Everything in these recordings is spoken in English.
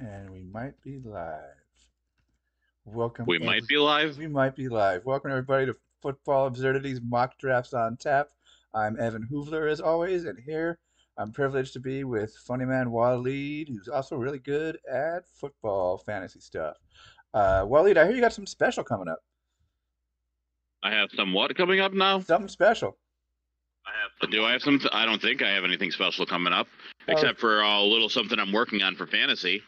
And we might be live. Welcome, We might be live. we might be live. Welcome everybody to Football Absurdities Mock Drafts on Tap. I'm Evan Hoovler as always, and here I'm privileged to be with funny man Waleed, who's also really good at football fantasy stuff. Waleed, I hear you got some special coming up. I have some what coming up now? Something special. Do I have some? I don't think I have anything special coming up, Oh, except for a little something I'm working on for fantasy.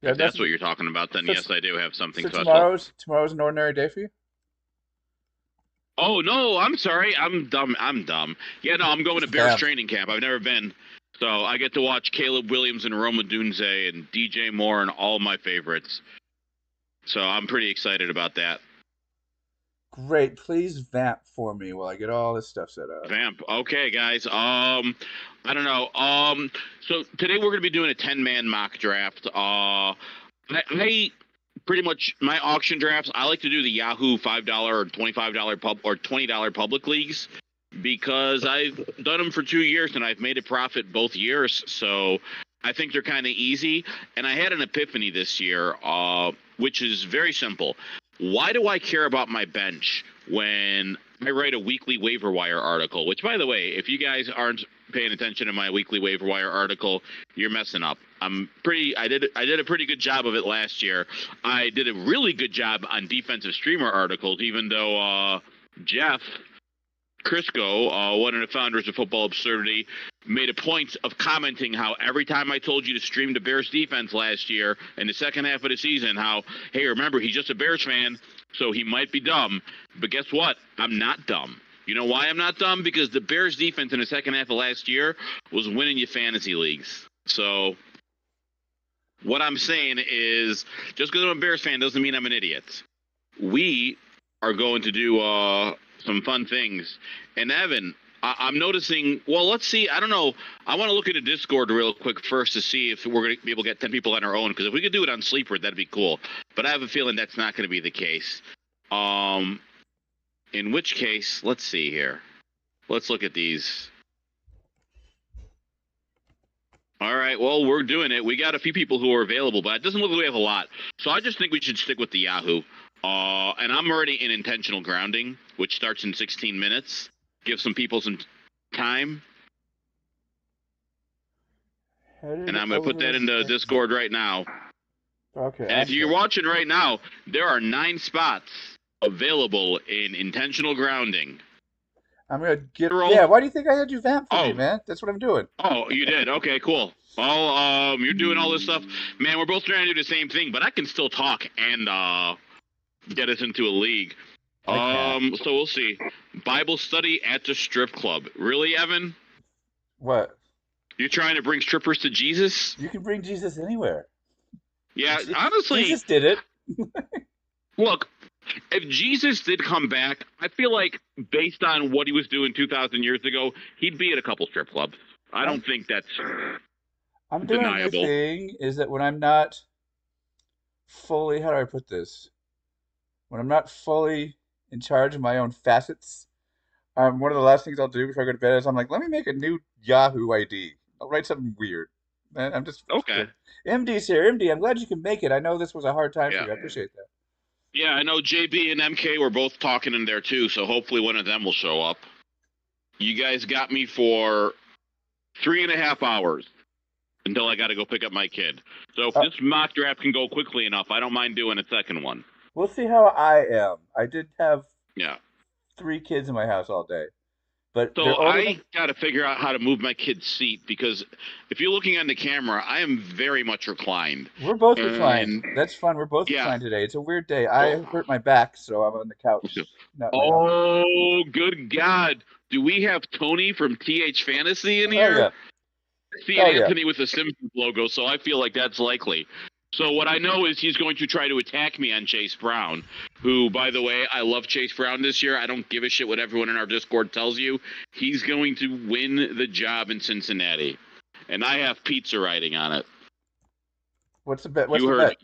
yeah, If that's that's what you're talking about, then so. yes, I do have something So special. tomorrow's an ordinary day for you. Oh no, I'm sorry, I'm dumb. I'm dumb. Yeah, no, I'm going to Bears Vamp. training camp. I've never been, so I get to watch Caleb Williams and Roma Dunze and DJ Moore and all my favorites. So I'm pretty excited about that. Great. Please vamp for me while I get all this stuff set up. Vamp. Okay, guys. I don't know. So today we're gonna be doing a 10-man mock draft. I pretty much my auction drafts. I like to do the Yahoo $5 or $25 $20 public leagues because I've done them for 2 years and I've made a profit both years. So I think they're kind of easy. And I had an epiphany this year, which is very simple. Why do I care about my bench when I write a weekly waiver wire article? Which, by the way, if you guys aren't paying attention to my weekly waiver wire article, you're messing up. I did a pretty good job of it last year. I did a really good job on defensive streamer articles, even though Jeff Crisco, one of the founders of Football Absurdity, made a point of commenting how every time I told you to stream the Bears defense last year in the second half of the season, how, hey, remember, he's just a Bears fan, so he might be dumb. But guess what? I'm not dumb. You know why I'm not dumb? Because the Bears defense in the second half of last year was winning you fantasy leagues. So what I'm saying is, just because I'm a Bears fan doesn't mean I'm an idiot. We are going to do some fun things. And Evan, I'm noticing. Well, let's see. I don't know. I want to look at the Discord real quick first to see if we're going to be able to get 10 people on our own. Because if we could do it on Sleeper, that'd be cool. But I have a feeling that's not going to be the case. In which case, let's see here. Let's look at these. All right. Well, we're doing it. We got a few people who are available, but it doesn't look like we have a lot. So I just think we should stick with the Yahoo. And I'm already in intentional grounding, which starts in 16 minutes. Give some people some time. And I'm going to put that into Discord right now. Okay. And if you're watching right now, there are 9 spots available in intentional grounding. I'm gonna get. Yeah, why do you think I had you vamp for me, man? That's what I'm doing. Oh, you did? Okay, cool. Well, you're doing all this stuff, man. We're both trying to do the same thing, but I can still talk and get us into a league. So we'll see. Bible study at the strip club. Really, Evan? What? You're trying to bring strippers to Jesus? You can bring Jesus anywhere. Yeah, honestly, Jesus did it. Look, if Jesus did come back, I feel like based on what he was doing 2,000 years ago, he'd be at a couple strip clubs. I don't think that's I'm doing deniable. The thing is that when I'm not fully, how do I put this? When I'm not fully in charge of my own facets, one of the last things I'll do before I go to bed is I'm like, let me make a new Yahoo ID. I'll write something weird. And I'm just okay. MD's here. MD, I'm glad you can make it. I know this was a hard time for you. I appreciate that. Yeah, I know JB and MK were both talking in there too, so hopefully one of them will show up. You guys got me for 3.5 hours until I got to go pick up my kid. So if this mock draft can go quickly enough, I don't mind doing a second one. We'll see how I am. I did have 3 kids in my house all day. But so I got to figure out how to move my kid's seat because if you're looking on the camera, I am very much reclined. We're both reclined. That's fun. We're both reclined today. It's a weird day. I hurt my back, so I'm on the couch. Oh, good God. Do we have Tony from TH Fantasy in here? Oh, yeah. See Anthony with the Simpsons logo, so I feel like that's likely. So what I know is he's going to try to attack me on Chase Brown, who, by the way, I love Chase Brown this year. I don't give a shit what everyone in our Discord tells you. He's going to win the job in Cincinnati. And I have pizza writing on it. What's the bet? What's the bet?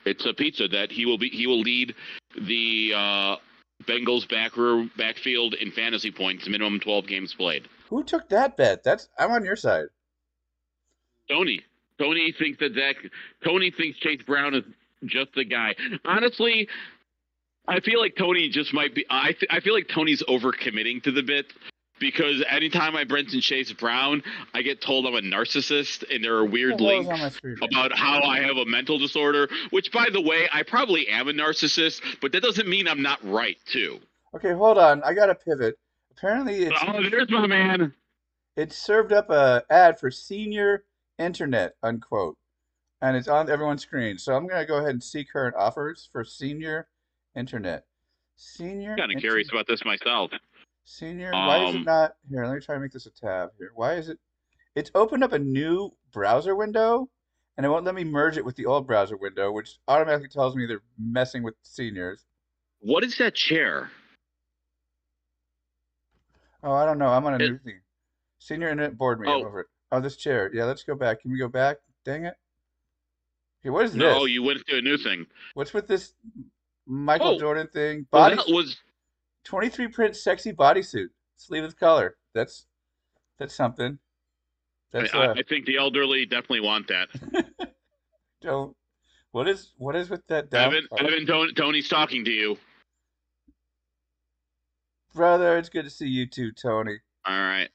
It's a pizza that he will lead the Bengals backfield in fantasy points, minimum 12 games played. Who took that bet? I'm on your side. Tony Tony thinks that Tony thinks Chase Brown is just the guy. Honestly, I feel like Tony just might be. I feel like Tony's overcommitting to the bit because anytime I mention Chase Brown, I get told I'm a narcissist, and there are What weird the hell is on my links screen right now? about how I have a mental disorder. Which, by the way, I probably am a narcissist, but that doesn't mean I'm not right too. Okay, hold on. I gotta pivot. Apparently, Oh, there's my man. it served up a ad for senior internet unquote, and it's on everyone's screen. So I'm gonna go ahead and see current offers for senior internet. Senior Kind of curious internet. about this myself. Senior. Why is it Um, not here? Let me try to make this a tab here. Why is it? It's opened up a new browser window, and it won't let me merge it with the old browser window, which automatically tells me they're messing with seniors. what is that chair? Oh, I don't know. I'm on a It, new thing. Senior internet board me. I'm oh over it. Oh, this chair. Yeah, let's go back. Can we go back? Dang it. Okay, what is no, this? you went to a new thing. What's with this Michael Oh, Jordan thing? well Body that was 23 print sexy bodysuit. Sleeve with color. That's something. That's I think the elderly definitely want that. don't what is with that down part? Tony's talking to you. Brother, it's good to see you too, Tony. All right.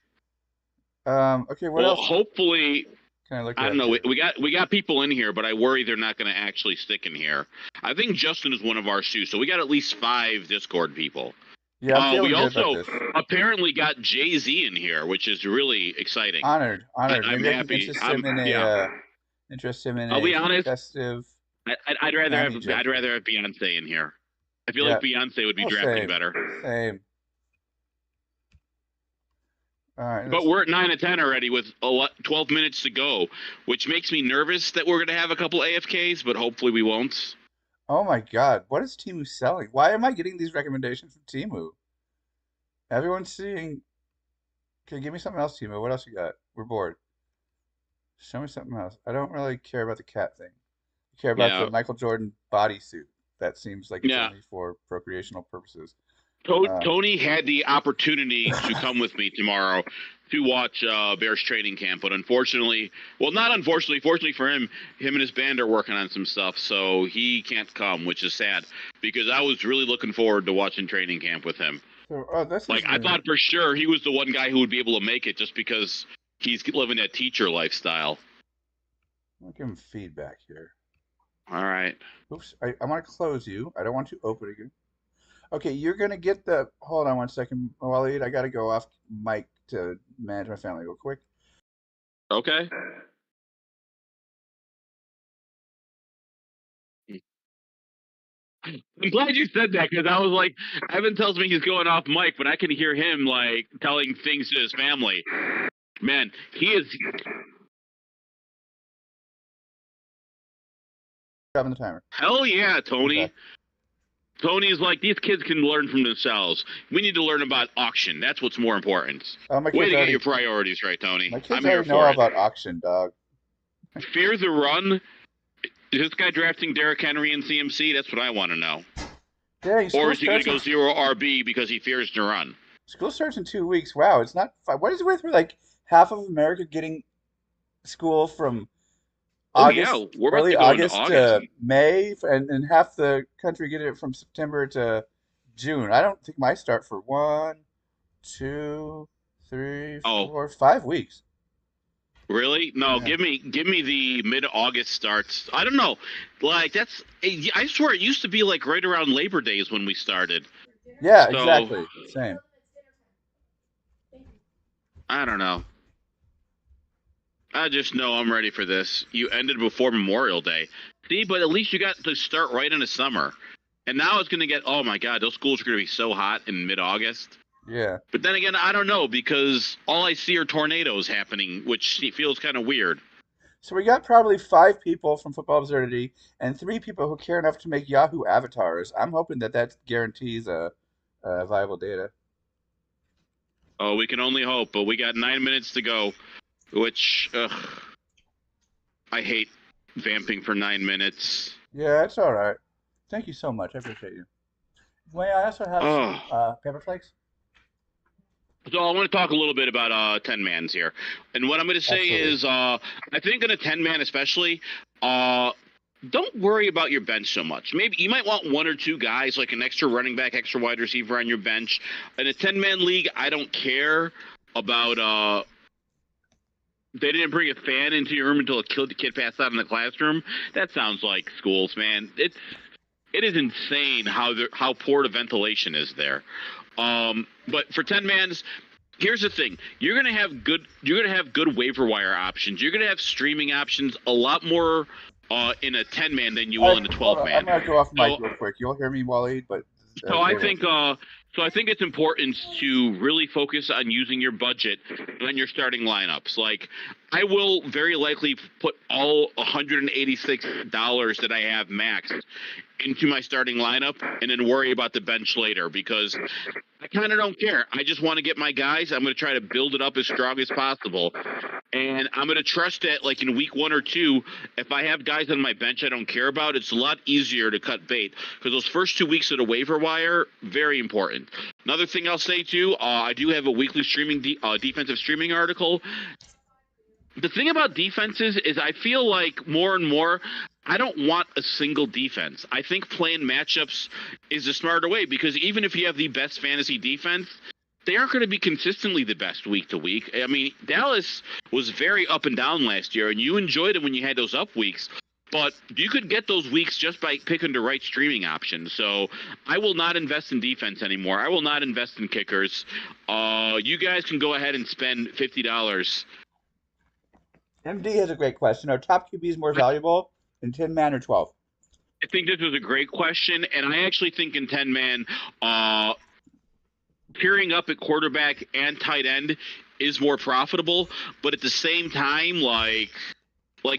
Okay, what Well, else hopefully, can I look I don't at know. here? We got people in here, but I worry they're not going to actually stick in here. I think Justin is one of ours too, so we got at least 5 Discord people. Yeah, I'm We feeling good about also this. apparently got Jay Z in here, which is really exciting. Honored, honored. I'm Maybe I can happy. interest him in I'll a be honest. festive I'd Grammy rather gesture. have Beyonce in here. I feel like Yeah. Beyonce would be Oh, drafting same, better. same. All right, But let's. we're at 9 of 10 already with 12 minutes to go, which makes me nervous that we're going to have a couple AFKs, but hopefully we won't. Oh my God, what is Timu selling? Why am I getting these recommendations from Timu? Everyone's seeing. Okay, give me something else, Timu. What else you got? We're bored. Show me something else. I don't really care about the cat thing. I care about the Yeah, Michael Jordan bodysuit. That seems like it's yeah. only for procreational purposes. Uh, Tony had the opportunity to come with me tomorrow to watch Bears training camp, but unfortunately, well, not unfortunately, fortunately for him and his band are working on some stuff, so he can't come, which is sad because I was really looking forward to watching training camp with him. so, oh, this Like is I new. thought for sure he was the one guy who would be able to make it just because he's living that teacher lifestyle. I'll give him feedback here. All right. Oops, I want to close you. I don't want to open again. Okay, you're gonna get the. Hold on one second, Waleed. I gotta go off mic to manage my family real quick. Okay. I'm glad you said that because I was like, Evan tells me he's going off mic, but I can hear him like telling things to his family. Man, he is. Stopping the timer. Hell yeah, I'm back. Tony. Tony's like, these kids can learn from themselves. We need to learn about auction. That's what's more important. Oh, my Way kids to get already. your priorities right, My Tony. kids I'm here already know for all it. about auction, dog. Fear the run. Is this guy drafting Derrick Henry in CMC? That's what I want to know. Dang, Or school is he going starts to in go zero RB because he fears the run? school starts in 2 weeks. Wow, it's not. What is it with like half of America getting school from Oh yeah, August, we're about early to go into August August. to May, and half the country getting it from September to June. I don't think my start for 1, 2, 3, Oh, 4, 5 weeks. really? No, Yeah, give me the mid-August starts. I don't know. Like that's I swear it used to be like right around Labor Days when we started. yeah, So, exactly. Same. I don't know. I just know I'm ready for this. You ended before Memorial Day. See, but at least you got to start right in the summer. And now it's going to get, oh my God, those schools are going to be so hot in mid August. Yeah. But then again, I don't know because all I see are tornadoes happening, which feels kind of weird. So we got probably 5 people from Football Absurdity and 3 people who care enough to make Yahoo avatars. I'm hoping that that guarantees a viable data. Oh, we can only hope, but we got 9 minutes to go, which, I hate vamping for 9 minutes. Yeah, it's all right. Thank you so much. I appreciate you. May I also have some Oh, paper flakes? So I want to talk a little bit about 10 mans here, and what I'm going to say Absolutely. is, I think in a 10 man especially, uh, don't worry about your bench so much. Maybe you might want one or two guys, like an extra running back, extra wide receiver on your bench. In a 10 man league, I don't care about. They didn't bring a fan into your room until a kid passed out in the classroom. That sounds like schools, man. It is insane how poor the ventilation is there. But for 10 mans, here's the thing: you're gonna have good waiver wire options. You're gonna have streaming options a lot more in a 10 man than you All will right, in a hold 12 on. I'm man. gonna go off mic So real quick. You'll hear me, Waleed, but so I go ahead. think it's important to really focus on using your budget on your starting lineups. Like I will very likely put all $186 that I have maxed into my starting lineup and then worry about the bench later because I kind of don't care. I just want to get my guys. I'm going to try to build it up as strong as possible. And I'm going to trust that, like in week 1 or 2, if I have guys on my bench I don't care about, it's a lot easier to cut bait because those first 2 weeks of the waiver wire, very important. Another thing I'll say too, I do have a weekly defensive streaming article. The thing about defenses is I feel like more and more I don't want a single defense. I think playing matchups is a smarter way because even if you have the best fantasy defense, they aren't going to be consistently the best week to week. I mean, Dallas was very up and down last year, and you enjoyed it when you had those up weeks. But you could get those weeks just by picking the right streaming option. So I will not invest in defense anymore. I will not invest in kickers. You guys can go ahead and spend $50. MD has a great question. Are top QBs more valuable in 10 man or 12? I think this was a great question, and I actually think in 10 man, uh, pairing up at quarterback and tight end is more profitable. But at the same time, like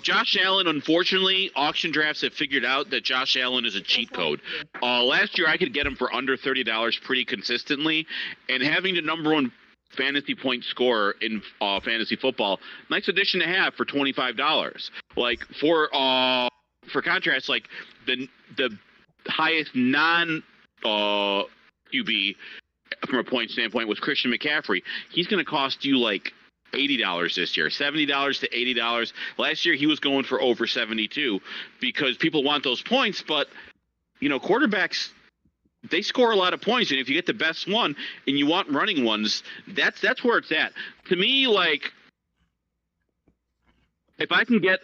Josh Allen, unfortunately, auction drafts have figured out that Josh Allen is a cheat code. Last year, I could get him for under $30 pretty consistently, and having the number one fantasy point scorer in fantasy football, nice addition to have for $25. Like for contrast, like the highest non QB from a point standpoint was Christian McCaffrey. He's going to cost you like $80 this year, $70 to $80. Last year he was going for over 72 because people want those points, but quarterbacks, they score a lot of points, and if you get the best one and you want running ones, that's where it's at. To me, like if I can get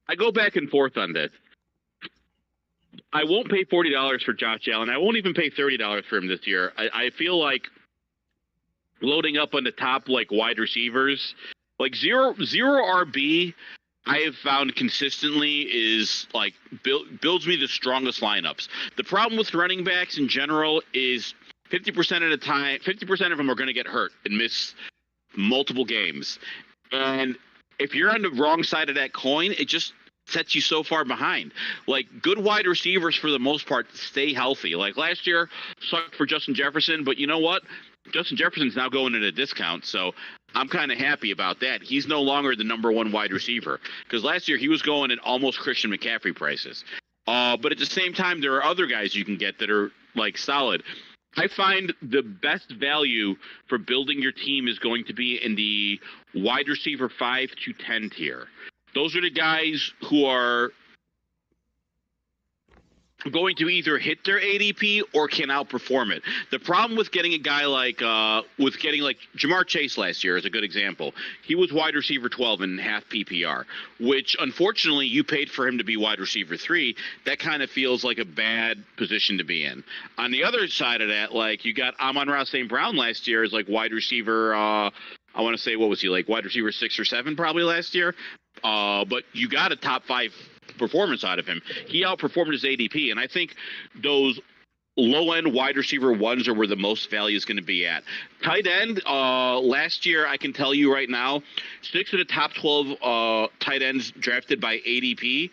I go back and forth on this. I won't pay $40 for Josh Allen. I won't even pay $30 for him this year. I feel like loading up on the top like wide receivers, like zero RB, I have found consistently is like builds me the strongest lineups. The problem with running backs in general is 50% of the time, 50% of them are going to get hurt and miss multiple games. And if you're on the wrong side of that coin, it just sets you so far behind. Like good wide receivers for the most part stay healthy. Like last year sucked for Justin Jefferson, but you know what? Justin Jefferson's now going at a discount, so I'm kind of happy about that. He's no longer the number one wide receiver because last year he was going at almost Christian McCaffrey prices. But at the same time, there are other guys you can get that are like solid. I find the best value for building your team is going to be in the wide receiver 5 to 10 tier. Those are the guys who are going to either hit their ADP or can outperform it. The problem with getting a guy like Jamar Chase last year is a good example. He was wide receiver 12 in half PPR, which unfortunately you paid for him to be wide receiver 3. That kind of feels like a bad position to be in. On the other side of that, like you got Amon-Ra St. Brown last year as like wide receiver. I want to say, what was he, like wide receiver 6 or 7 probably last year. But you got a top 5 performance out of him. He outperformed his ADP, and I think those low end wide receiver ones are where the most value is going to be at. Tight end, last year, I can tell you right now, 6 of the top 12 tight ends drafted by ADP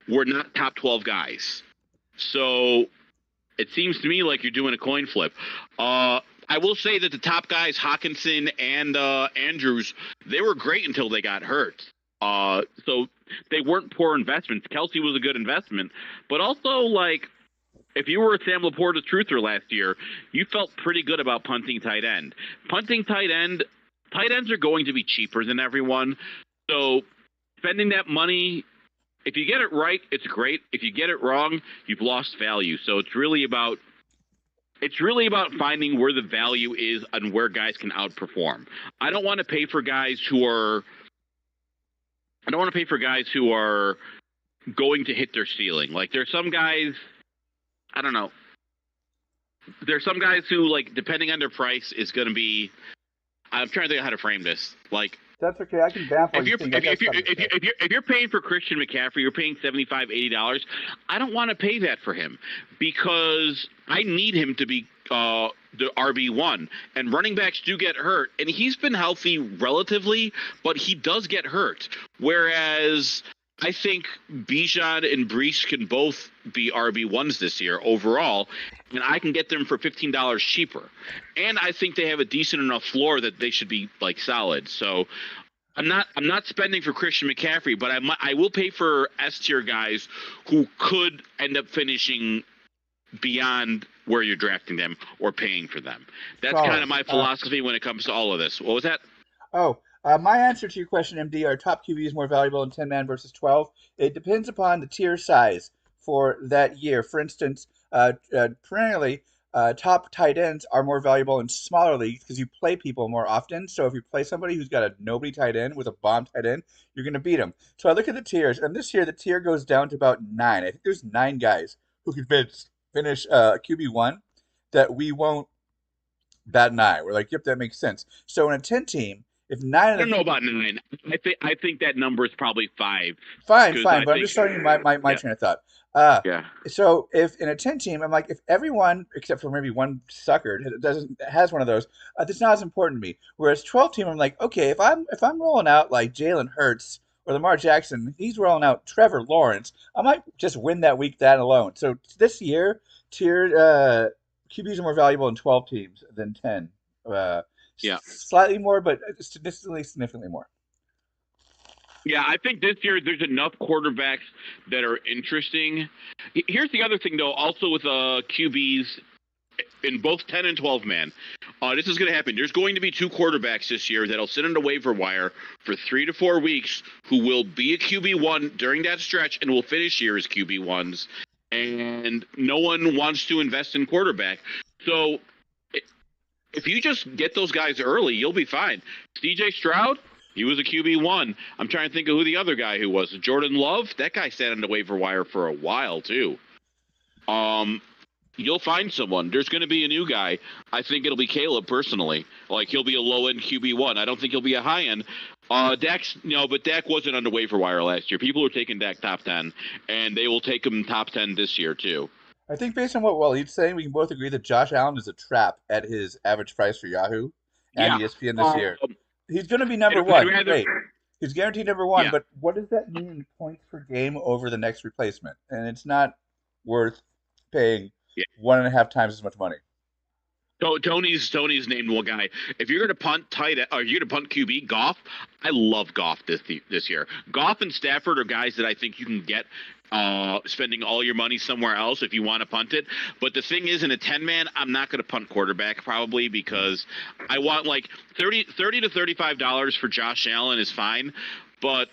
were not top 12 guys. So it seems to me like you're doing a coin flip. I will say that the top guys, Hawkinson and Andrews, they were great until they got hurt. So they weren't poor investments. Kelsey was a good investment, but also like if you were a Sam Laporta truther last year, you felt pretty good about punting tight end. Punting tight ends are going to be cheaper than everyone. So spending that money, if you get it right, it's great. If you get it wrong, you've lost value. So it's really about finding where the value is and where guys can outperform. I don't want to pay for guys who are I don't want to pay for guys who are going to hit their ceiling. Like there's some guys, I don't know. There's some guys who like depending on their price is going to be. I'm trying to think of how to frame this. Like That's okay. I can vamp while if you you're think. I got something to say. if you're paying for Christian McCaffrey, you're paying $75-$80. I don't want to pay that for him because I need him to be the RB1. And running backs do get hurt, and he's been healthy relatively, but he does get hurt. Whereas I think Bijan and Brees can both be RB1s this year overall, and I can get them for $15 cheaper. And I think they have a decent enough floor that they should be like solid. So I'm not spending for Christian McCaffrey, but I will pay for S tier guys who could end up finishing beyond where you're drafting them or paying for them. That's Solid. kind of my philosophy when it comes to all of this. What was that? My answer to your question, MD, are top QBs more valuable in 10 man versus 12? It depends upon the tier size for that year. For instance, perennially, top tight ends are more valuable in smaller leagues because you play people more often. So if you play somebody who's got a nobody tight end with a bomb tight end, you're going to beat them. So I look at the tiers, and this year the tier goes down to about 9. I think there's 9 guys who can finish QB1 that we won't bat an eye. We're like, yep, that makes sense. So in a 10 team, if 9 I of don't the know about 9. I think that number is probably 5. fine, but I'm just showing you my yeah, train of thought. Uh, yeah. so if in a 10 team, I'm like, if everyone except for maybe one sucker has one of those, that's not as important to me. Whereas 12 team, I'm like, okay, if I'm rolling out like Jalen Hurts or Lamar Jackson, he's rolling out Trevor Lawrence, I might just win that week that alone. So this year, tiered QBs are more valuable in 12 teams than 10. Uh, Yeah. Slightly more, but significantly more. Yeah, I think this year there's enough quarterbacks that are interesting. Here's the other thing, though, also with QBs in both 10 and 12 man. This is going to happen. There's going to be 2 quarterbacks this year that'll sit on the waiver wire for 3 to 4 weeks who will be a QB1 during that stretch and will finish year as QB1s. And no one wants to invest in quarterback. So if you just get those guys early, you'll be fine. CJ Stroud, he was a QB1. I'm trying to think of who the other guy who was. Jordan Love, that guy sat on the waiver wire for a while too. You'll find someone. There's going to be a new guy. I think it'll be Caleb personally. Like he'll be a low end QB1. I don't think he'll be a high end. But Dak wasn't on the waiver wire last year. People were taking Dak top 10, and they will take him top 10 this year too. I think based on what Waleed's saying, we can both agree that Josh Allen is a trap at his average price for Yahoo and Yeah. ESPN this year. He's going to be number one. Great. He's guaranteed number one, Yeah. but what does that mean in points per game over the next replacement? And it's not worth paying 1.5 times as much money. So Tony's named one guy. If you're going to punt tight or you're going to punt QB, Goff. I love Goff this year. Goff and Stafford are guys that I think you can get spending all your money somewhere else if you want to punt it. But the thing is, in a 10-man, I'm not going to punt quarterback probably because I want like $30 to $35 for Josh Allen is fine, but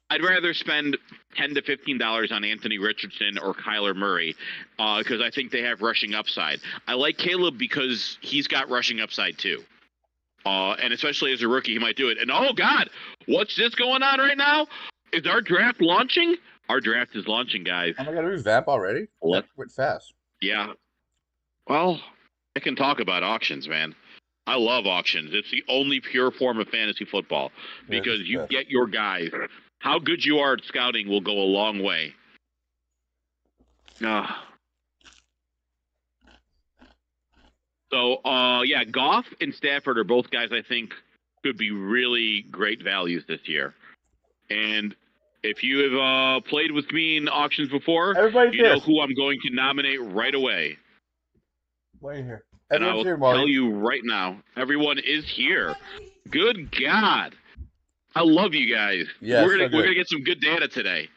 I'd rather spend $10 to $15 on Anthony Richardson or Kyler Murray because I think they have rushing upside. I like Caleb because he's got rushing upside too. And especially as a rookie, he might do it. And oh God, what's this going on right now? Is our draft launching? Our draft is launching, guys. Oh my God, revamp already? That went fast. Yeah. Well, I can talk about auctions, man. I love auctions. It's the only pure form of fantasy football because you get your guys. How good you are at scouting will go a long way. So, Goff and Stafford are both guys I think could be really great values this year. And if you have played with me in auctions before, you know who I'm going to nominate right away. Wait here. And I will tell you right now, everyone is here. Good God. I love you guys. Yeah, we're gonna get some good data today.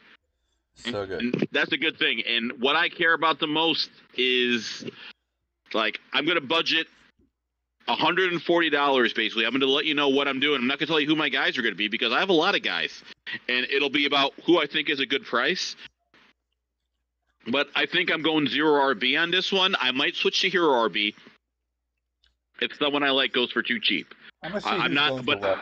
So good. And that's a good thing. And what I care about the most is like I'm going to budget $140 basically. I'm going to let you know what I'm doing. I'm not going to tell you who my guys are going to be because I have a lot of guys, and it'll be about who I think is a good price. But I think I'm going 0 RB on this one. I might switch to hero RB if someone I like goes for too cheap. I'm gonna see I'm who's not, going for what.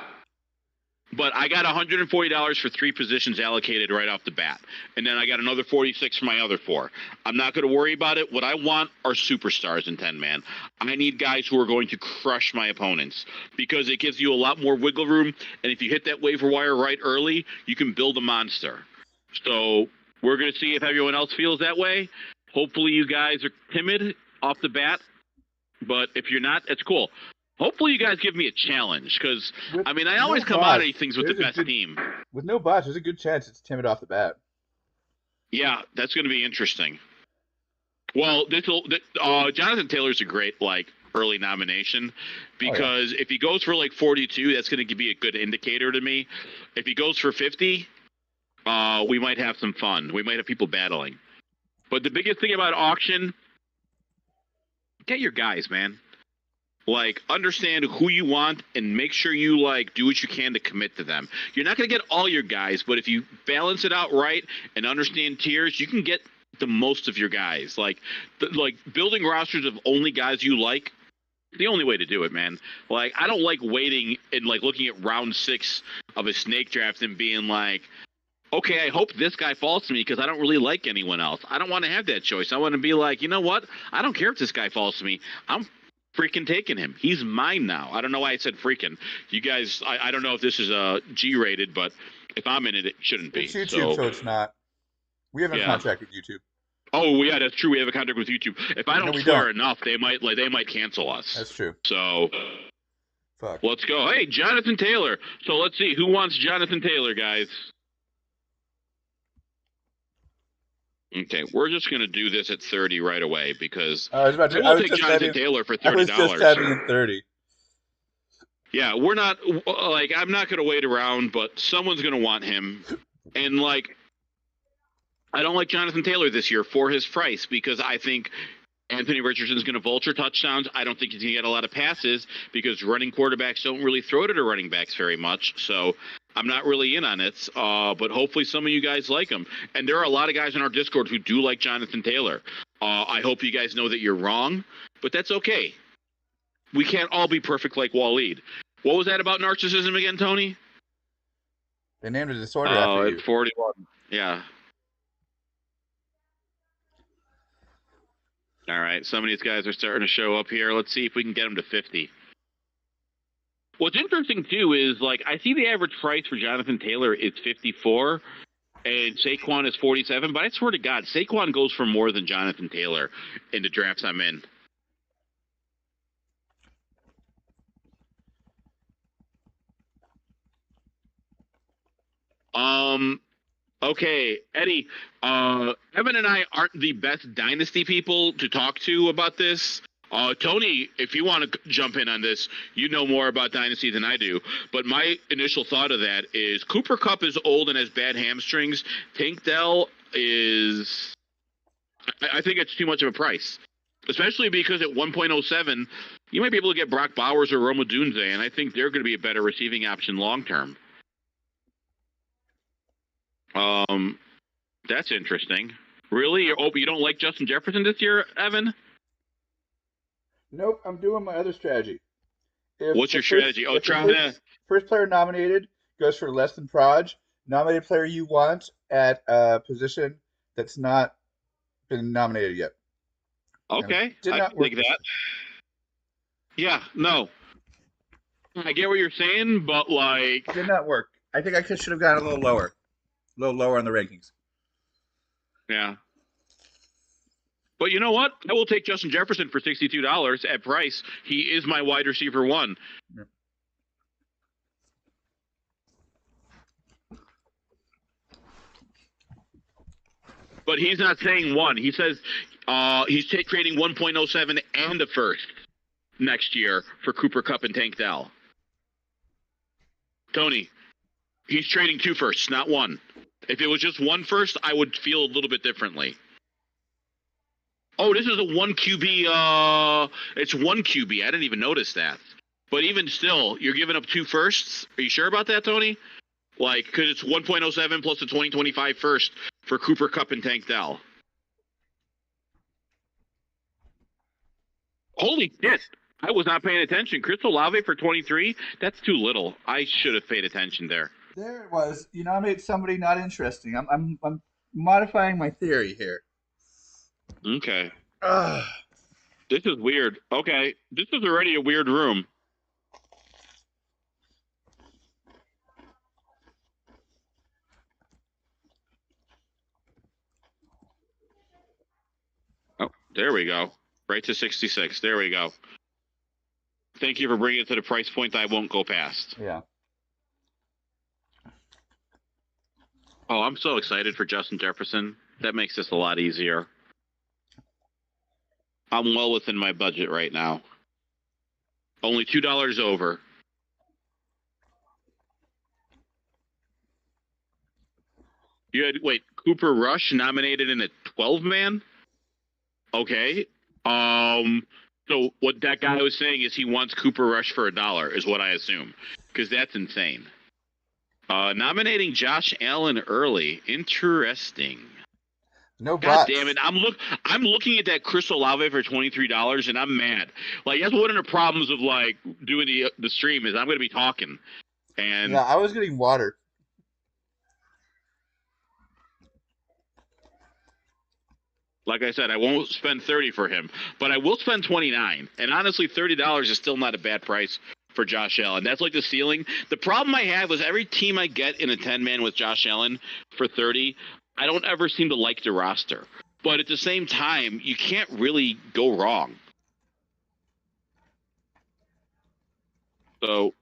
but I got $140 for 3 positions allocated right off the bat, and then I got another 46 for my other 4. I'm not going to worry about it. What I want are superstars in 10-man. I need guys who are going to crush my opponents because it gives you a lot more wiggle room, and if you hit that waiver wire right early, you can build a monster. So we're going to see if everyone else feels that way. Hopefully you guys are timid off the bat, but if you're not, it's cool. Hopefully you guys give me a challenge because, I mean, I always come out of these things with the best team. With no bots, there's a good chance it's timid off the bat. Yeah, that's going to be interesting. Well, Jonathan Taylor's a great, like, early nomination because if he goes for, like, 42, that's going to be a good indicator to me. If he goes for 50, we might have some fun. We might have people battling. But the biggest thing about auction, get your guys, man. Like, understand who you want and make sure you, like, do what you can to commit to them. You're not going to get all your guys, but if you balance it out right and understand tiers, you can get the most of your guys. Like building rosters of only guys you like, the only way to do it, man. Like, I don't like waiting and, like, looking at round 6 of a snake draft and being like, okay, I hope this guy falls to me because I don't really like anyone else. I don't want to have that choice. I want to be like, you know what? I don't care if this guy falls to me. I'm freaking taking him. He's mine now. I don't know why I said freaking. You guys, I don't know if this is G-rated, but if I'm in it, it shouldn't be. It's YouTube, so it's not. We have a contract with YouTube. Oh yeah, that's true. We have a contract with YouTube. If I don't swear enough, they might cancel us. That's true. So, fuck. Let's go. Hey, Jonathan Taylor. So let's see who wants Jonathan Taylor, guys. Okay, we're just going to do this at 30 right away because we'll take Jonathan Taylor for $30. I was just having it 30. Yeah, we're not, like, I'm not going to wait around, but someone's going to want him. And, like, I don't like Jonathan Taylor this year for his price because I think Anthony Richardson's going to vulture touchdowns. I don't think he's going to get a lot of passes because running quarterbacks don't really throw to the running backs very much. So I'm not really in on it, but hopefully some of you guys like him. And there are a lot of guys in our Discord who do like Jonathan Taylor. I hope you guys know that you're wrong, but that's okay. We can't all be perfect like Waleed. What was that about narcissism again, Tony? They named a disorder after you. 41. Yeah. All right, some of these guys are starting to show up here. Let's see if we can get them to 50. What's interesting, too, is, like, I see the average price for Jonathan Taylor is 54, and Saquon is 47, but I swear to God, Saquon goes for more than Jonathan Taylor in the drafts I'm in. Okay, Eddie, Evan and I aren't the best dynasty people to talk to about this. Tony, if you want to jump in on this, you know more about dynasty than I do. But my initial thought of that is Cooper Kupp is old and has bad hamstrings. Tank Dell is, I think it's too much of a price, especially because at 1.07, you might be able to get Brock Bowers or Roma Dunze, and I think they're going to be a better receiving option long term. That's interesting. Really? You don't like Justin Jefferson this year, Evan? Nope, I'm doing my other strategy. What's your strategy? First player nominated goes for less than Proj. Nominated player you want at a position that's not been nominated yet. Okay, I can think that. Yeah, no. I get what you're saying, but, like... Did not work. I think I should have gone a little lower on the rankings. Yeah. But you know what? I will take Justin Jefferson for $62 at price. He is my wide receiver 1. Yeah. But he's not saying 1. He says he's trading 1.07 and a first next year for Cooper Kupp and Tank Dell. Tony, he's trading 2 firsts, not 1. If it was just one first, I would feel a little bit differently. Oh, this is a 1 QB. It's 1 QB. I didn't even notice that. But even still, you're giving up 2 firsts. Are you sure about that, Tony? Like, because it's 1.07 plus a 2025 first for Cooper Kupp and Tank Dell. Holy shit! I was not paying attention. Chris Olave for 23? That's too little. I should have paid attention there. There it was. You nominate somebody not interesting. I'm modifying my theory here. Okay. Ugh. This is weird. Okay. This is already a weird room. Oh, there we go. Right to 66. There we go. Thank you for bringing it to the price point that I won't go past. Yeah. Oh, I'm so excited for Justin Jefferson. That makes this a lot easier. I'm well within my budget right now. Only $2 over. You had Cooper Rush nominated in a 12-man? Okay. So what that guy was saying is he wants Cooper Rush for $1, is what I assume, because that's insane. Nominating Josh Allen early, interesting. No God bots. damn it! I'm looking at that Chris Olave for $23, and I'm mad. Like, that's one of the problems of like doing the stream is I'm going to be talking, and Yeah, I was getting water. like I said, I won't spend 30 for him, but I will spend 29. And honestly, $30 is still not a bad price for Josh Allen. That's like the ceiling. The problem I have is every team I get in a 10-man with Josh Allen for 30, I don't ever seem to like the roster. But at the same time, you can't really go wrong. So,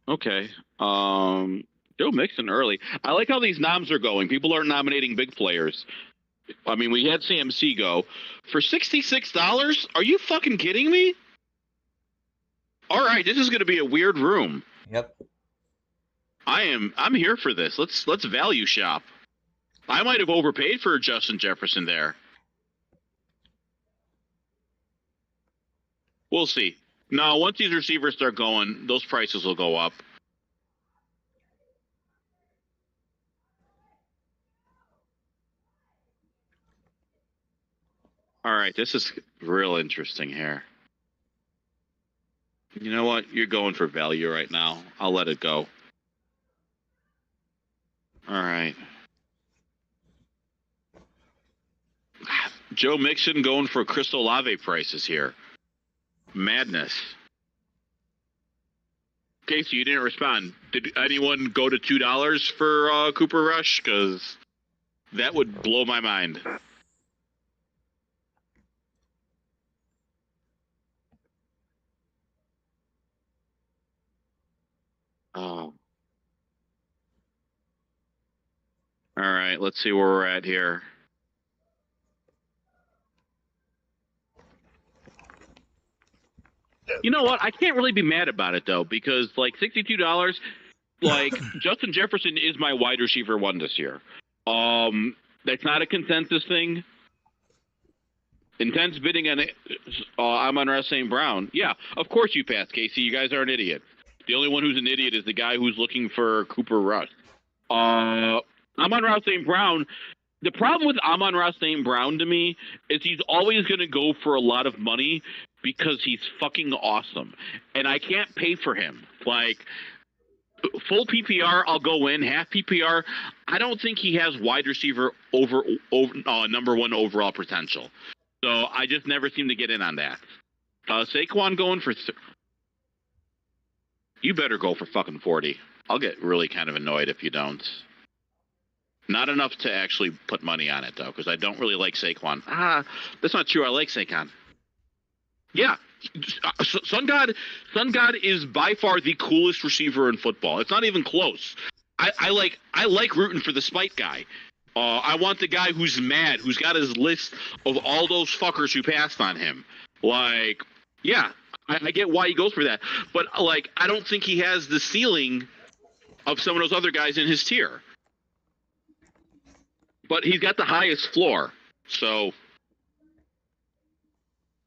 okay. Joe Mixon early. I like how these noms are going. People aren't nominating big players. I mean, we had CMC go for $66. Are you fucking kidding me? All right, this is going to be a weird room. Yep. I'm here for this. Let's value shop. I might have overpaid for Justin Jefferson there. We'll see. No, once these receivers start going, those prices will go up. All right, this is real interesting here. You know what? You're going for value right now. I'll let it go. All right. Joe Mixon going for Chris Olave prices here. Madness. Okay, so you didn't respond. Did anyone go to $2 for Cooper Rush? Because that would blow my mind. Oh. All right, let's see where we're at here. You know what? I can't really be mad about it though, because like $62, like Justin Jefferson is my wide receiver one this year. That's not a consensus thing. Intense bidding on Amon-Ra St. Brown. Yeah, of course you passed, Casey. You guys aren't idiots. The only one who's an idiot is the guy who's looking for Cooper Rush. Amon-Ra St. Brown. The problem with Amon-Ra St. Brown to me is he's always going to go for a lot of money because he's fucking awesome. And I can't pay for him. Like, full PPR, I'll go in. Half PPR, I don't think he has wide receiver over number one overall potential. So I just never seem to get in on that. Saquon going for... You better go for fucking 40. I'll get really kind of annoyed if you don't. Not enough to actually put money on it, though, because I don't really like Saquon. That's not true. I like Saquon. Yeah. Sun God is by far the coolest receiver in football. It's not even close. I like rooting for the spite guy. I want the guy who's mad, who's got his list of all those fuckers who passed on him. Like, yeah, I get why he goes for that. But, like, I don't think he has the ceiling of some of those other guys in his tier. But he's got the highest floor. So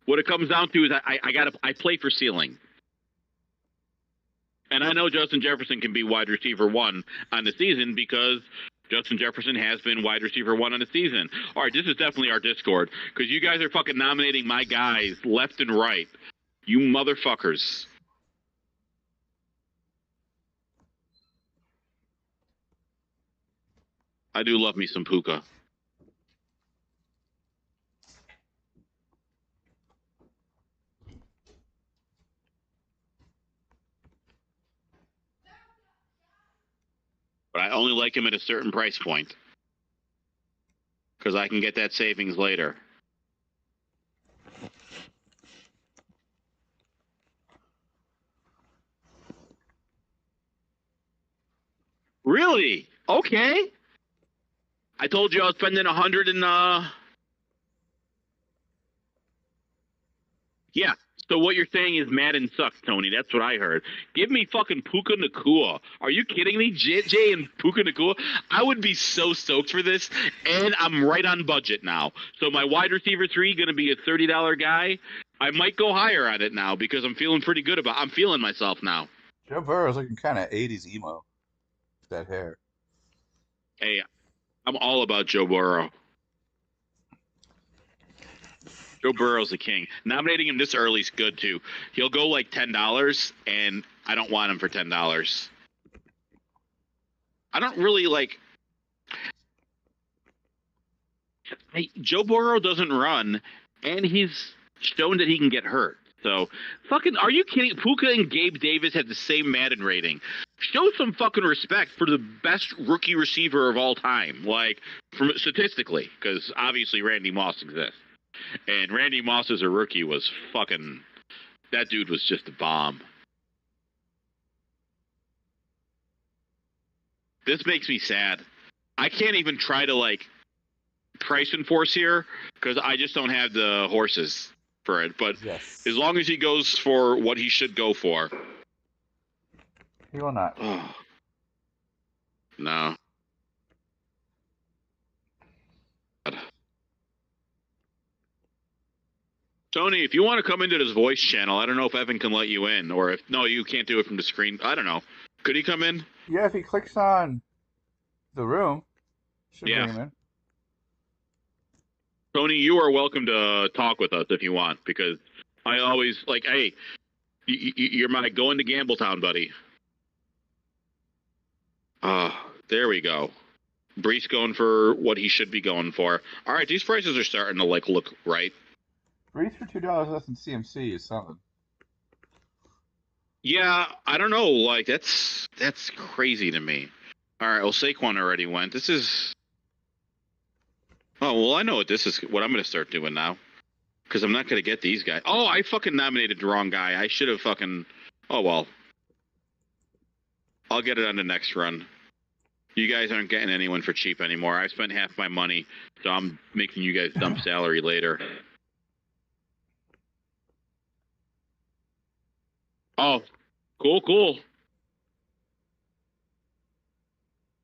what it comes down to is I play for ceiling. And I know Justin Jefferson can be wide receiver 1 on the season because Justin Jefferson has been wide receiver 1 on the season. All right, this is definitely our Discord because you guys are fucking nominating my guys left and right. You motherfuckers. I do love me some Puka. But I only like him at a certain price point because I can get that savings later. Really? Okay. I told you I was spending 100 and yeah. So what you're saying is Madden sucks, Tony. That's what I heard. Give me fucking Puka Nacua. Are you kidding me? JJ and Puka Nacua? I would be so stoked for this, and I'm right on budget now. So my wide receiver 3 going to be a $30 guy. I might go higher on it now because I'm feeling pretty good about. I'm feeling myself now. Joe Burrow's looking kind of 80s emo with that hair. Hey, I'm all about Joe Burrow. Joe Burrow's the king. Nominating him this early is good too. He'll go like $10, and I don't want him for $10. I don't really like. Joe Burrow doesn't run, and he's shown that he can get hurt. So, fucking, are you kidding? Puka and Gabe Davis have the same Madden rating. Show some fucking respect for the best rookie receiver of all time, like from statistically, because obviously Randy Moss exists. And Randy Moss as a rookie was fucking. That dude was just a bomb. This makes me sad. I can't even try to like price enforce here because I just don't have the horses for it. But Yes. as long as he goes for what he should go for. He will not. Oh. No. Tony, if you want to come into this voice channel, I don't know if Evan can let you in, or if no, you can't do it from the screen. I don't know. Could he come in? Yeah, if he clicks on the room, should bring him in. Tony, you are welcome to talk with us if you want, because I always like, hey, you're my going to Gambletown buddy. There we go. Brees going for what he should be going for. All right, these prices are starting to like look right. Brees for $2 less than CMC is something. Yeah, I don't know. Like that's crazy to me. All right, well Saquon already went. This is. Oh well, I know what this is. What I'm going to start doing now, because I'm not going to get these guys. Oh, I fucking nominated the wrong guy. I should have fucking. Oh well. I'll get it on the next run. You guys aren't getting anyone for cheap anymore. I spent half my money, so I'm making you guys dump salary later. Oh, cool.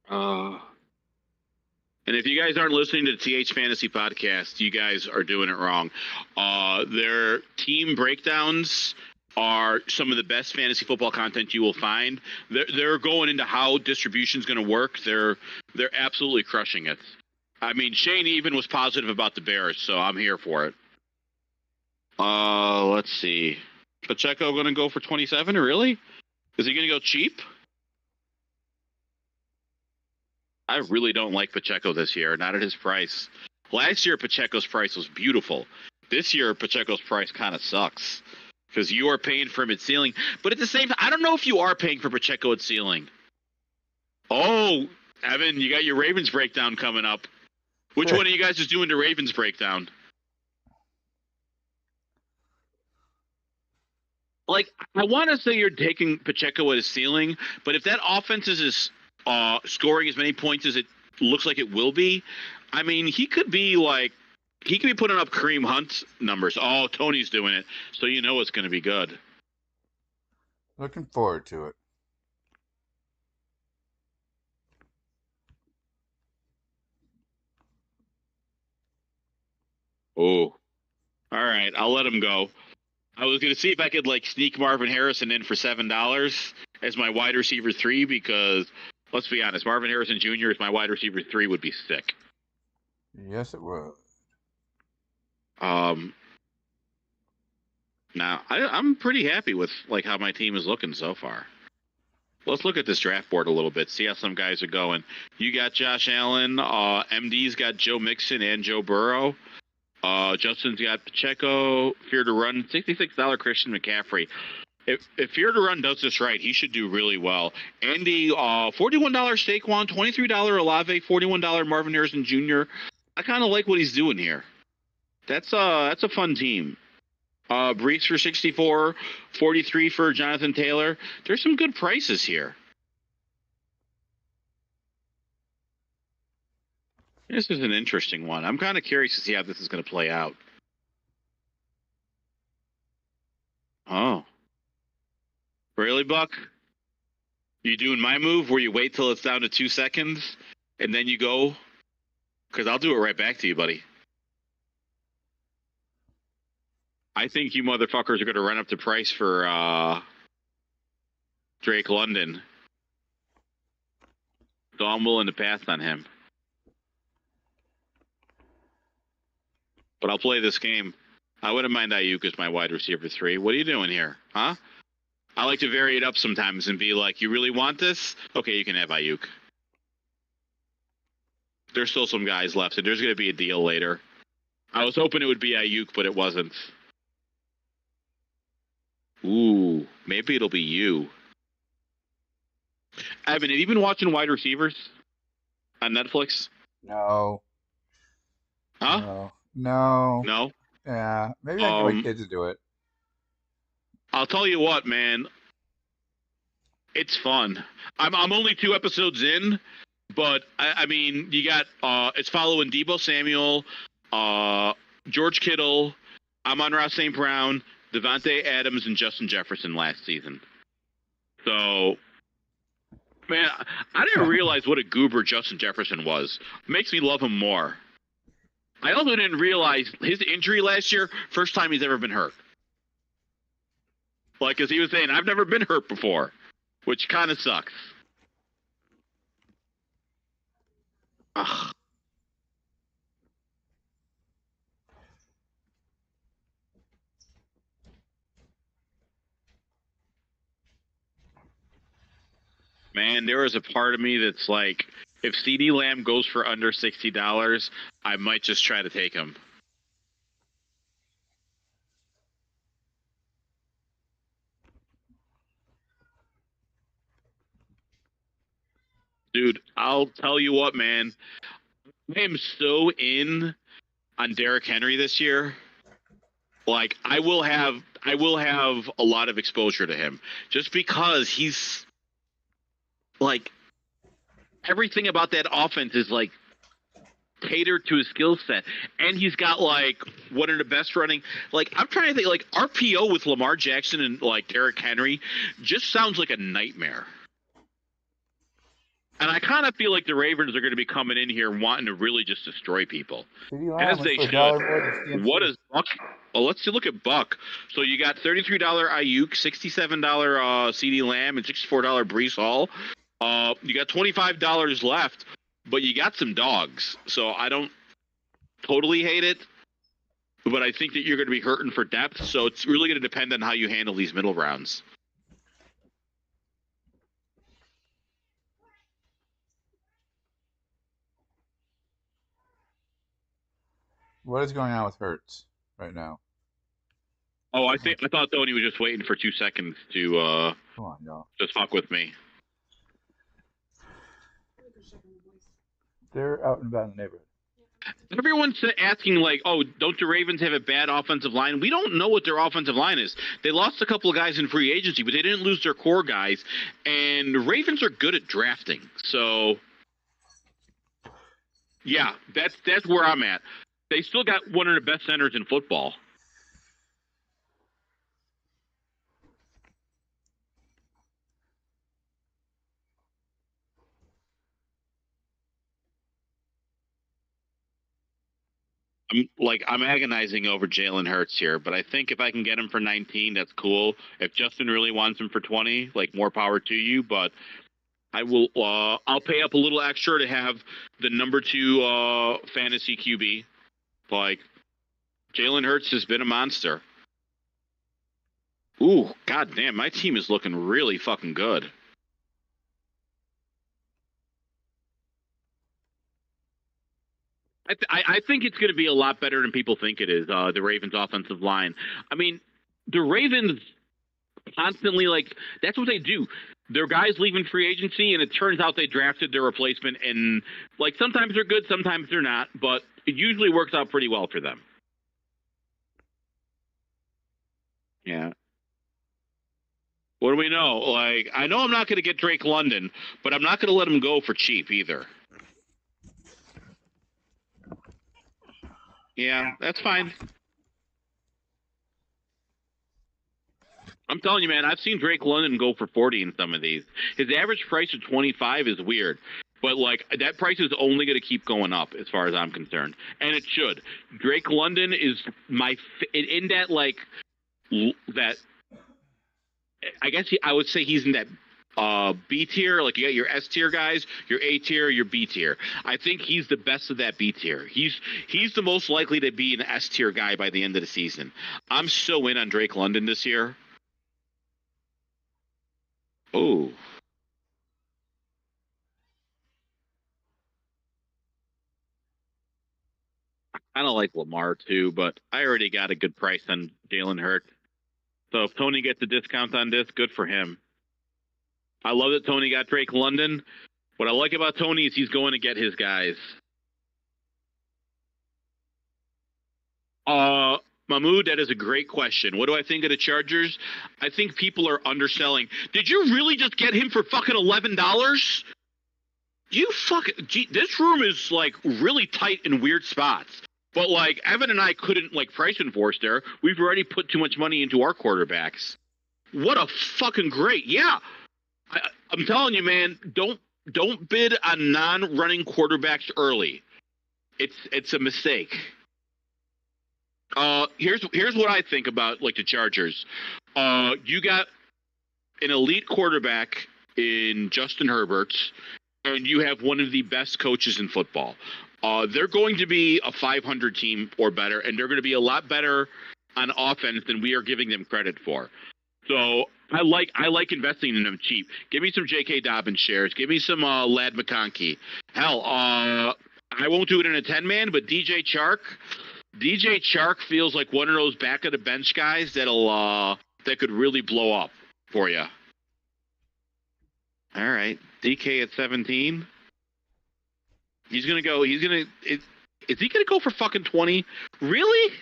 And if you guys aren't listening to the TH Fantasy Podcast, you guys are doing it wrong. Their team breakdowns are some of the best fantasy football content you will find. They're going into how distribution is going to work. They're absolutely crushing it. I mean, Shane even was positive about the Bears, so I'm here for it. Let's see. Pacheco going to go for 27? Really? Is he going to go cheap? I really don't like Pacheco this year, not at his price. Last year, Pacheco's price was beautiful. This year, Pacheco's price kind of sucks because you are paying for him at ceiling. But at the same time, I don't know if you are paying for Pacheco at ceiling. Oh, Evan, you got your Ravens breakdown coming up. Which one of you guys is doing the Ravens breakdown? Like, I want to say you're taking Pacheco at his ceiling, but if that offense is scoring as many points as it looks like it will be, I mean, he could be putting up Kareem Hunt numbers. Oh, Tony's doing it, so you know it's going to be good. Looking forward to it. Oh, all right. I'll let him go. I was gonna see if I could like sneak Marvin Harrison in for $7 as my wide receiver three because let's be honest, Marvin Harrison Jr. as my wide receiver three would be sick. Yes, it would. Um, Now I'm pretty happy with like how my team is looking so far. Let's look at this draft board a little bit, see how some guys are going. You got Josh Allen, MD's got Joe Mixon and Joe Burrow. Justin's got Pacheco, Fear to Run, $66 Christian McCaffrey. If Fear to Run does this right, he should do really well. Andy, $41 Saquon, $23 Olave, $41 Marvin Harrison Jr. I kind of like what he's doing here. That's a fun team. Brees for 64, 43 for Jonathan Taylor. There's some good prices here. This is an interesting one. I'm kind of curious to see how this is going to play out. Oh, really, Buck? You doing my move where you wait till it's down to 2 seconds and then you go? Because I'll do it right back to you, buddy. I think you motherfuckers are going to run up the price for Drake London. So I'm willing to pass on him. But I'll play this game. I wouldn't mind Ayuk as my wide receiver three. What are you doing here? Huh? I like to vary it up sometimes and be like, you really want this? Okay, you can have Ayuk. There's still some guys left, and there's going to be a deal later. I was hoping it would be Ayuk, but it wasn't. Ooh, maybe it'll be you. Evan, have you been watching wide receivers on Netflix? No. Huh? No. No. No? Yeah. Maybe I can get my Um, kids to do it. I'll tell you what, man. It's fun. I'm only 2 episodes in, but I mean, you got it's following Debo Samuel, George Kittle, Amon-Ra St. Brown, Devontae Adams, and Justin Jefferson last season. So, man, I didn't realize what a goober Justin Jefferson was. Makes me love him more. I also didn't realize his injury last year, first time he's ever been hurt. Like, as he was saying, I've never been hurt before, which kind of sucks. Ugh. Man, there is a part of me that's like, if CD Lamb goes for under $60, I might just try to take him. Dude, I'll tell you what, man. I am so in on Derrick Henry this year. Like, I will have a lot of exposure to him just because he's like everything about that offense is like catered to his skill set, and he's got like one of the best running. Like, I'm trying to think, like RPO with Lamar Jackson and like Derrick Henry just sounds like a nightmare. And I kind of feel like the Ravens are going to be coming in here wanting to really just destroy people, CD Lamb as was they for a should. dollar more than What CMC. is Buck? Well, let's look at Buck. So you got $33 Ayuk, $67 CD Lamb, and $64 Brees Hall. You got $25 left, but you got some dogs. So I don't totally hate it, but I think that you're going to be hurting for depth. So it's really going to depend on how you handle these middle rounds. What is going on with Hertz right now? Oh, I thought Tony was just waiting for 2 seconds to Come on, y'all. just fuck with me. They're out and about in the neighborhood. Everyone's asking like, "Oh, don't the Ravens have a bad offensive line?" We don't know what their offensive line is. They lost a couple of guys in free agency, but they didn't lose their core guys. And the Ravens are good at drafting. So, yeah, that's where I'm at. They still got one of the best centers in football. I'm agonizing over Jalen Hurts here, but I think if I can get him for 19, that's cool. If Justin really wants him for 20, like more power to you. But I will. I'll pay up a little extra to have the number 2 fantasy QB. Like Jalen Hurts has been a monster. Ooh, goddamn, my team is looking really fucking good. I think it's going to be a lot better than people think it is. The Ravens' offensive line. I mean, the Ravens constantly that's what they do. Their guys leaving free agency, and it turns out they drafted their replacement. And sometimes they're good, sometimes they're not, but it usually works out pretty well for them. Yeah. What do we know? I know I'm not going to get Drake London, but I'm not going to let him go for cheap either. Yeah, that's fine. I'm telling you, man, I've seen Drake London go for 40 in some of these. His average price of 25 is weird, but that price is only going to keep going up as far as I'm concerned, and it should. Drake London is in that that. I guess I would say he's in that B tier. You got your S tier guys, your A tier, your B tier. I think he's the best of that B tier. He's the most likely to be an S tier guy by the end of the season. I'm so in on Drake London this year. Oh. I kind of like Lamar too, but I already got a good price on Jalen Hurts. So if Tony gets a discount on this, good for him. I love that Tony got Drake London. What I like about Tony is he's going to get his guys. Mahmoud, that is a great question. What do I think of the Chargers? I think people are underselling. Did you really just get him for fucking $11? You fucking. Gee, this room is really tight in weird spots. But Evan and I couldn't price enforce there. We've already put too much money into our quarterbacks. What a fucking great. Yeah. I'm telling you, man, don't bid on non-running quarterbacks early. It's a mistake. Here's what I think about the Chargers. You got an elite quarterback in Justin Herbert, and you have one of the best coaches in football. They're going to be a 500 team or better, and they're going to be a lot better on offense than we are giving them credit for. So I like investing in them cheap. Give me some J.K. Dobbins shares. Give me some Lad McConkey. Hell, I won't do it in a 10-man, but DJ Chark feels like one of those back of the bench guys that could really blow up for you. All right, DK at 17. Is he gonna go for fucking 20? Really?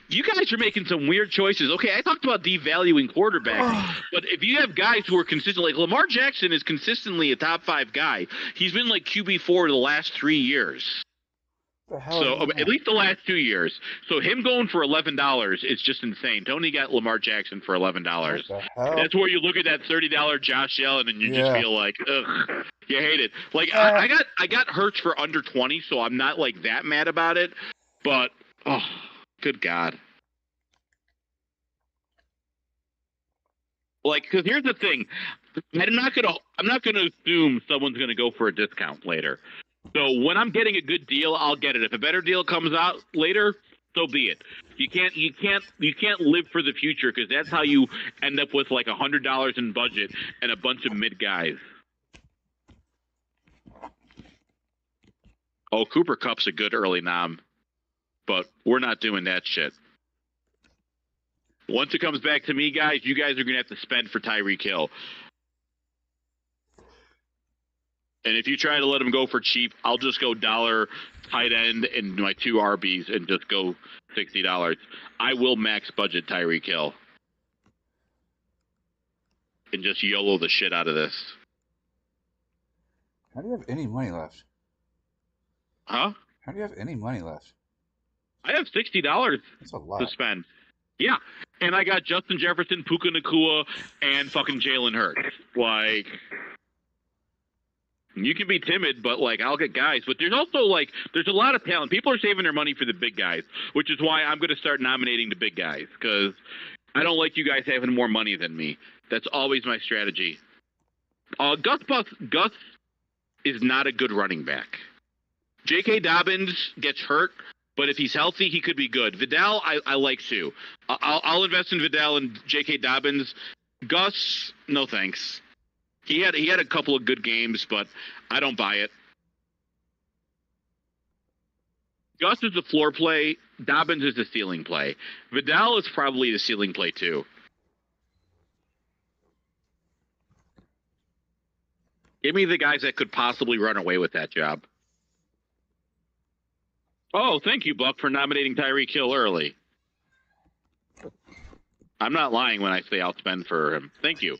You guys are making some weird choices. Okay, I talked about devaluing quarterbacks, but if you have guys who are consistent, Lamar Jackson is consistently a top 5 guy. He's been QB4 the last 3 years. So at least the last 2 years. So him going for $11 is just insane. Tony got Lamar Jackson for $11. That's where you look at that $30 Josh Allen and you just feel like, ugh, you hate it. I got Hurts for under 20, so I'm not that mad about it. But good God. Because here's the thing, I'm not gonna assume someone's gonna go for a discount later. So when I'm getting a good deal, I'll get it. If a better deal comes out later, so be it. You can't live for the future because that's how you end up with $100 in budget and a bunch of mid guys. Oh, Cooper Kupp's a good early nom, but we're not doing that shit. Once it comes back to me, guys, you guys are gonna have to spend for Tyreek Hill. And if you try to let him go for cheap, I'll just go dollar tight end and my 2 RBs and just go $60. I will max budget Tyreek Hill. And just YOLO the shit out of this. How do you have any money left? Huh? How do you have any money left? I have $60 That's a lot to spend. Yeah. And I got Justin Jefferson, Puka Nacua, and fucking Jalen Hurts. You can be timid, but like I'll get guys. But there's also like there's a lot of talent. People are saving their money for the big guys, which is why I'm going to start nominating the big guys because I don't like you guys having more money than me. That's always my strategy. Gus is not a good running back. J.K. Dobbins gets hurt, but if he's healthy, he could be good. Vidal, I like too. I'll invest in Vidal and J.K. Dobbins. Gus, no thanks. He had a couple of good games, but I don't buy it. Gus is the floor play. Dobbins is the ceiling play. Vidal is probably the ceiling play too. Give me the guys that could possibly run away with that job. Oh, thank you, Buck, for nominating Tyreek Hill early. I'm not lying when I say I'll spend for him. Thank you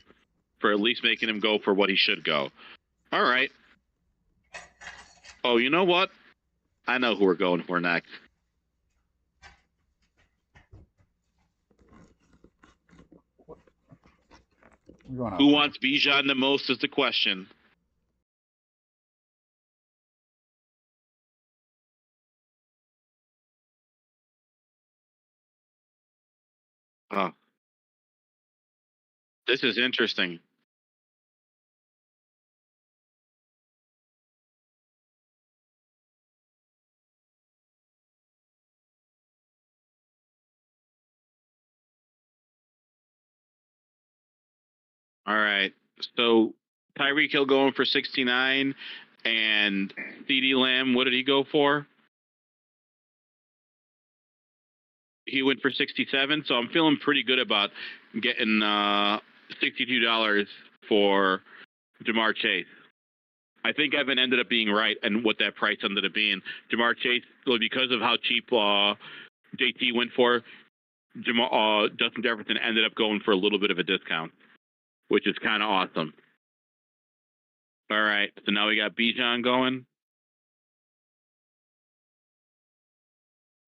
for at least making him go for what he should go. All right. Oh, you know what? I know who we're going for next. Who wants Bijan the most is the question. Oh, this is interesting. All right. So Tyreek Hill going for 69 and CeeDee Lamb, what did he go for? He went for 67, so I'm feeling pretty good about getting $62 for Jamar Chase. I think Evan ended up being right and what that price ended up being. Jamar Chase, because of how cheap JT went for, Justin Jefferson ended up going for a little bit of a discount, which is kind of awesome. All right, so now we got Bijan going.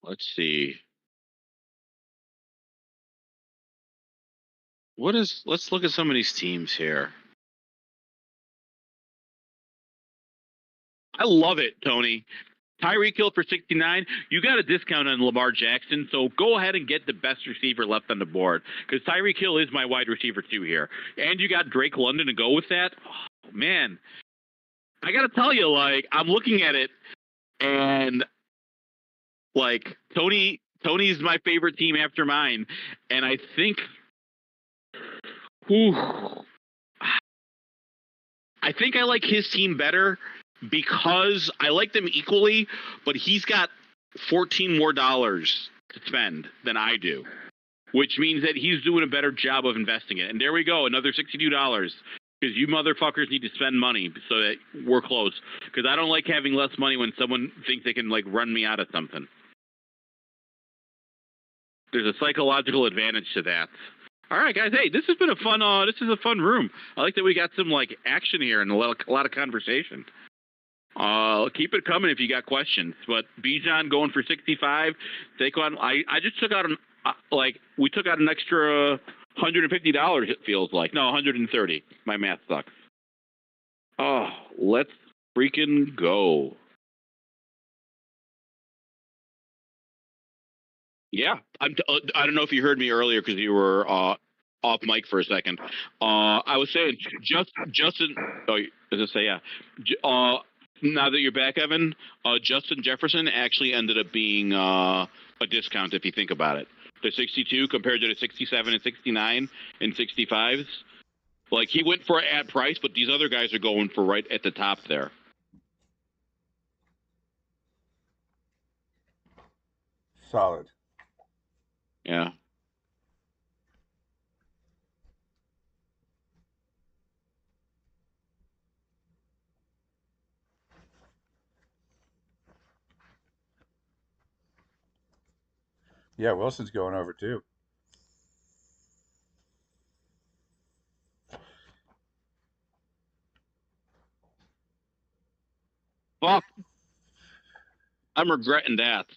Let's see. Let's look at some of these teams here. I love it, Tony. Tyreek Hill for 69. You got a discount on Lamar Jackson, so go ahead and get the best receiver left on the board because Tyreek Hill is my wide receiver too here. And you got Drake London to go with that. Oh, man, I got to tell you, like I'm looking at it, and like Tony's my favorite team after mine, and I think. Whew, I think I like his team better because I like them equally, but he's got $14 more to spend than I do, which means that he's doing a better job of investing it. And there we go, another $62 because you motherfuckers need to spend money so that we're close. Because I don't like having less money when someone thinks they can like run me out of something. There's a psychological advantage to that. All right, guys. Hey, this has been a fun. This is a fun room. I like that we got some like action here and a lot of conversation. Keep it coming if you got questions. But Bijan going for 65. Saquon, I just took out we took out an extra $150. It feels like 130. My math sucks. Oh, let's freaking go. Yeah, I don't know if you heard me earlier because you were off mic for a second. I was saying Justin. Oh, as I say, yeah. Now that you're back, Evan, Justin Jefferson actually ended up being a discount if you think about it. The 62 compared to the 67 and 69 and 65s. Like he went for at price, but these other guys are going for right at the top there. Solid. Yeah. Yeah, Wilson's going over too. Fuck. I'm regretting that.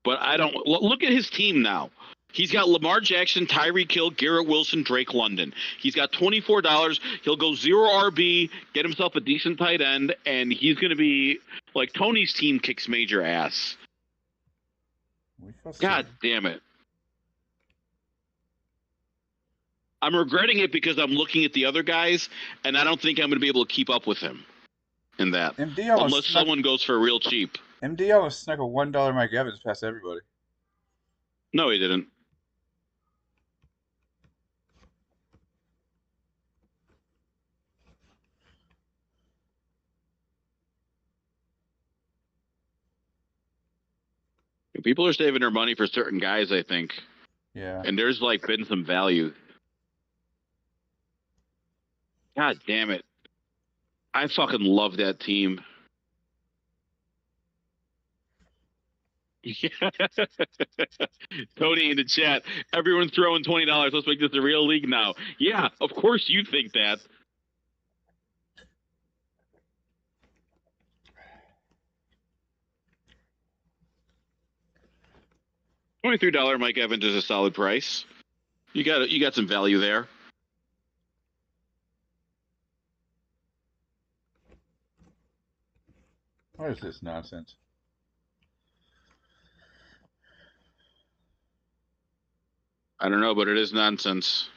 But I don't look at his team now. He's got Lamar Jackson, Tyreek Hill, Garrett Wilson, Drake London. He's got $24. He'll go 0 RB, get himself a decent tight end, and he's going to be like Tony's team kicks major ass. We shall see. God damn it. I'm regretting it because I'm looking at the other guys, and I don't think I'm going to be able to keep up with him in that. Unless someone goes for real cheap. MD almost snuck a $1 Mike Evans past everybody. No, he didn't. People are saving their money for certain guys, I think. Yeah. And there's like been some value. God damn it. I fucking love that team. Tony in the chat. Everyone's throwing $20. Let's make this a real league now. Yeah, of course you think that. $23 Mike Evans is a solid price. You got some value there. What is this nonsense? I don't know, but it is nonsense.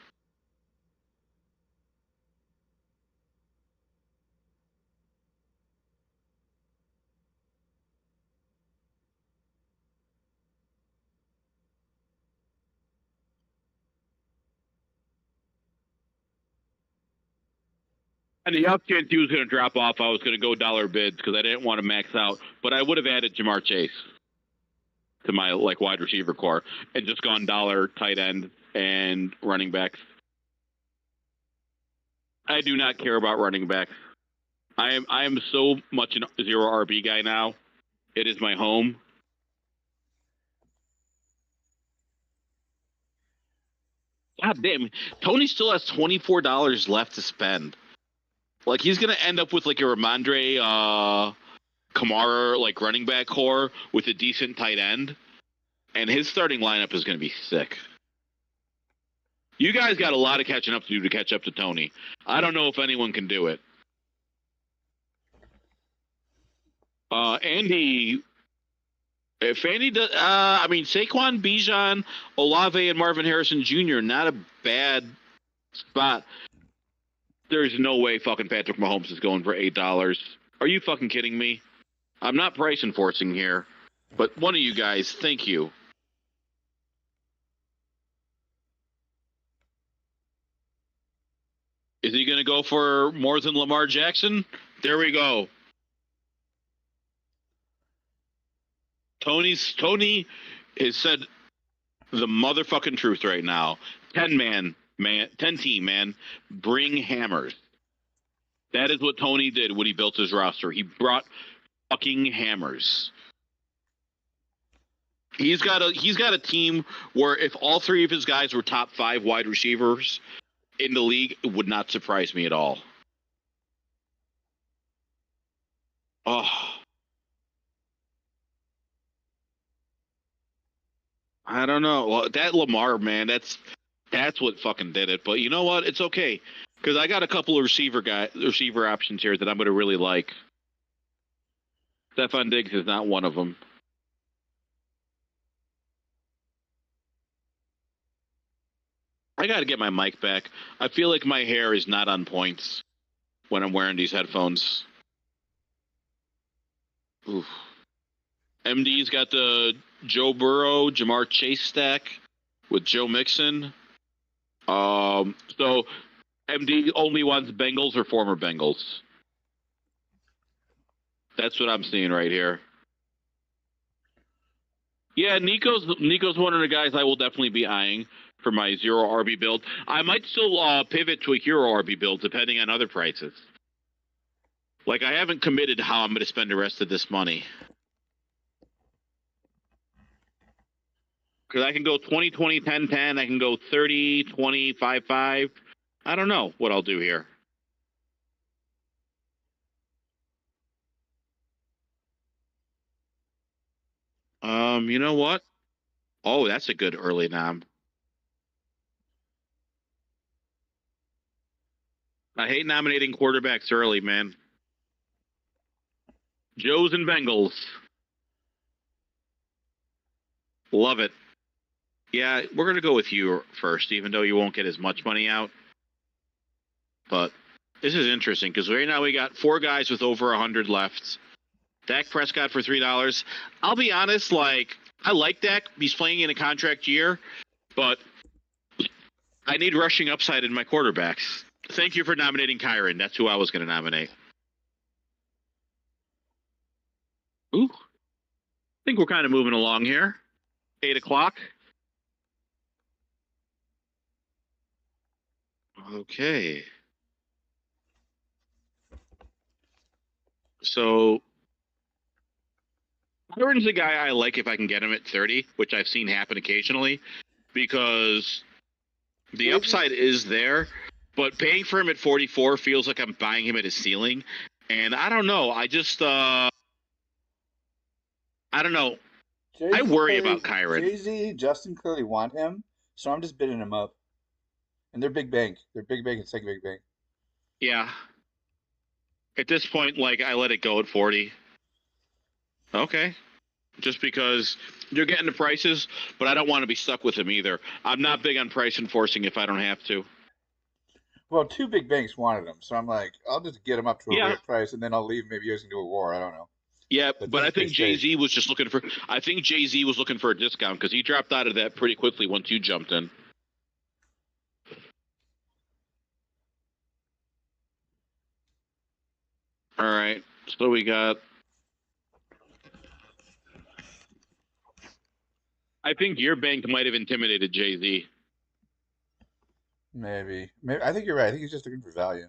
And the up chance he was going to drop off, I was going to go dollar bids because I didn't want to max out. But I would have added Jamar Chase to my like wide receiver core and just gone dollar tight end and running backs. I do not care about running backs. I am so much a 0 RB guy now. It is my home. God damn, Tony still has $24 left to spend. Like he's gonna end up with like a Ramondre Kamara like running back core with a decent tight end, and his starting lineup is gonna be sick. You guys got a lot of catching up to do to catch up to Tony. I don't know if anyone can do it. Andy, if Andy does, I mean Saquon, Bijan, Olave, and Marvin Harrison Jr. Not a bad spot. There's no way fucking Patrick Mahomes is going for $8. Are you fucking kidding me? I'm not price enforcing here, but one of you guys, thank you. Is he going to go for more than Lamar Jackson? There we go. Tony has said the motherfucking truth right now. 10 team, man. Bring hammers. That is what Tony did when he built his roster. He brought fucking hammers. He's got a team where if all three of his guys were top 5 wide receivers in the league, it would not surprise me at all. Oh. I don't know. Well, that Lamar, man, that's what fucking did it. But you know what? It's okay because I got a couple of receiver options here that I'm going to really like. Stephon Diggs is not one of them. I got to get my mic back. I feel like my hair is not on points when I'm wearing these headphones. Oof. MD's got the Joe Burrow, Jamar Chase stack with Joe Mixon. So MD only wants Bengals or former Bengals. That's what I'm seeing right here. Yeah, Nico's one of the guys I will definitely be eyeing for my 0 RB build. I might still pivot to a hero RB build depending on other prices. Like I haven't committed how I'm going to spend the rest of this money. Because I can go 20, 20, 10, 10. I can go 30, 20, 5, 5. I don't know what I'll do here. You know what? Oh, that's a good early nom. I hate nominating quarterbacks early, man. Joes and Bengals. Love it. Yeah, we're going to go with you first, even though you won't get as much money out. But this is interesting because right now we got 4 guys with over 100 left. Dak Prescott for $3. I'll be honest, I like Dak. He's playing in a contract year, but I need rushing upside in my quarterbacks. Thank you for nominating Kyron. That's who I was going to nominate. Ooh, I think we're kind of moving along here. 8 o'clock. Okay. So Kyron's a guy I like if I can get him at 30, which I've seen happen occasionally, because the upside is there, but paying for him at 44 feels like I'm buying him at his ceiling. And I don't know. I don't know. I worry about Kyron. Jay-Z, Justin clearly want him, so I'm just bidding him up. And they're big bank. They're big bank and second big bank. Yeah. At this point, I let it go at 40. Okay. Just because you're getting the prices, but I don't want to be stuck with him either. I'm not big on price enforcing if I don't have to. Well, 2 big banks wanted him, so I'm like, I'll just get him up to a Yeah. weird price, and then I'll leave. Maybe you guys can do a war. I don't know. Yeah, but I this think is Jay safe. Z was just looking for. I think Jay Z was looking for a discount because he dropped out of that pretty quickly once you jumped in. All right, so we got. I think your bank might have intimidated Jay Z. Maybe. I think you're right. I think he's just looking for value.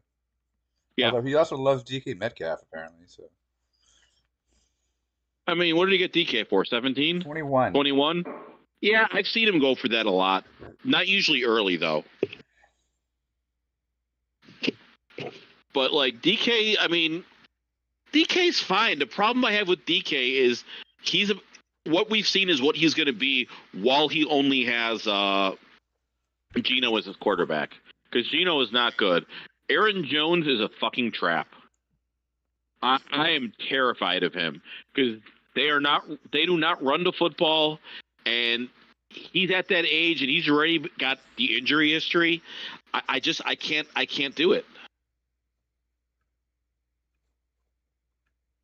Yeah, Although he also loves DK Metcalf apparently. So I mean, what did he get DK for? 17? 21. 21? Yeah, I've seen him go for that a lot. Not usually early though. But DK, I mean, DK's fine. The problem I have with DK is what we've seen is what he's going to be while he only has Geno as his quarterback, because Geno is not good. Aaron Jones is a fucking trap. I am terrified of him because they do not run the football, and he's at that age and he's already got the injury history. I can't do it.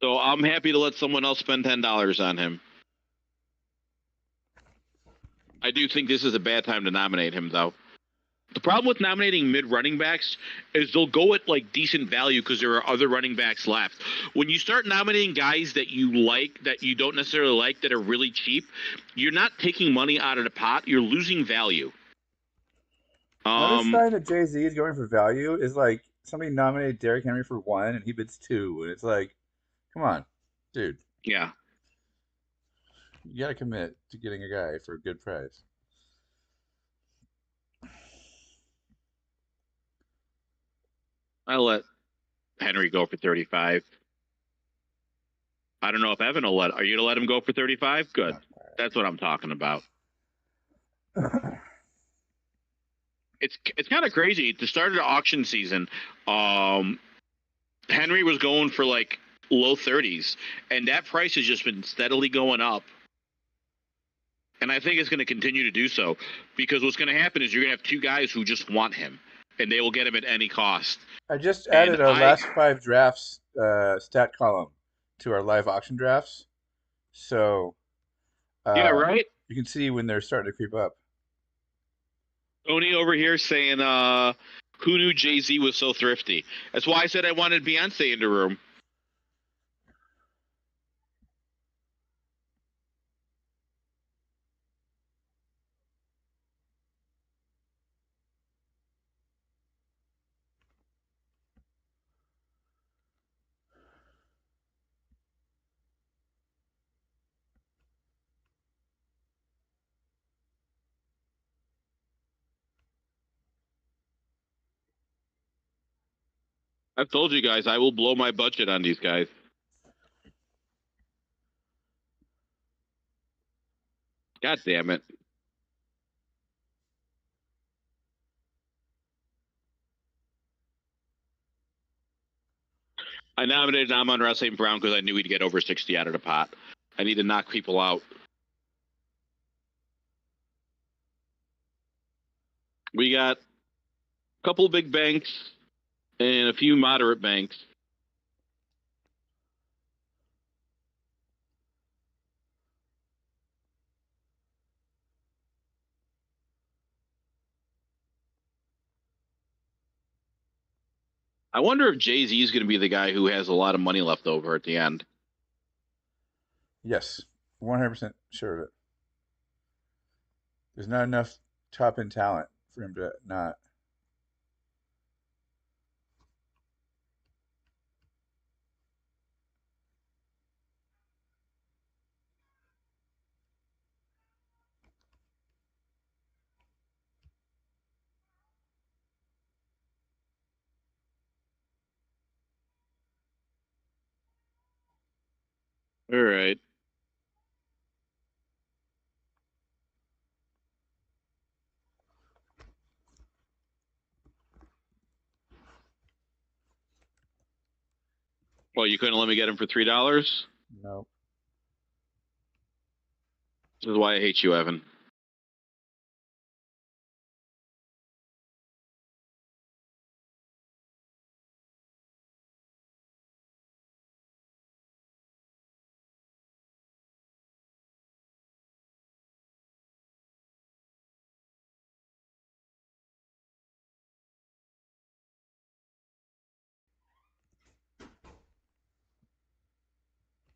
So I'm happy to let someone else spend $10 on him. I do think this is a bad time to nominate him, though. The problem with nominating mid running backs is they'll go at decent value because there are other running backs left. When you start nominating guys that you like, that you don't necessarily like, that are really cheap, you're not taking money out of the pot. You're losing value. Another sign that Jay-Z is going for value is somebody nominated Derrick Henry for 1 and he bids 2, and it's like, come on, dude. Yeah. You gotta commit to getting a guy for a good price. I let Henry go for 35. I don't know if Evan will let. Are you gonna let him go for 35? Good. That's what I'm talking about. It's kind of crazy. At the start of the auction season, Henry was going for low 30s, and that price has just been steadily going up. And I think it's going to continue to do so because what's going to happen is you're going to have 2 guys who just want him, and they will get him at any cost. I just added a last 5 drafts stat column to our live auction drafts, so yeah, right. You can see when they're starting to creep up. Tony over here saying, "Who knew Jay-Z was so thrifty?" That's why I said I wanted Beyonce in the room. I've told you guys I will blow my budget on these guys. God damn it. I nominated Amon-Ra St. Brown because I knew he'd get over 60 out of the pot. I need to knock people out. We got a couple big banks and a few moderate banks. I wonder if Jay-Z is going to be the guy who has a lot of money left over at the end. Yes, 100% sure of it. There's not enough top end talent for him to not. All right. Well, you couldn't let me get him for $3? Nope. This is why I hate you, Evan.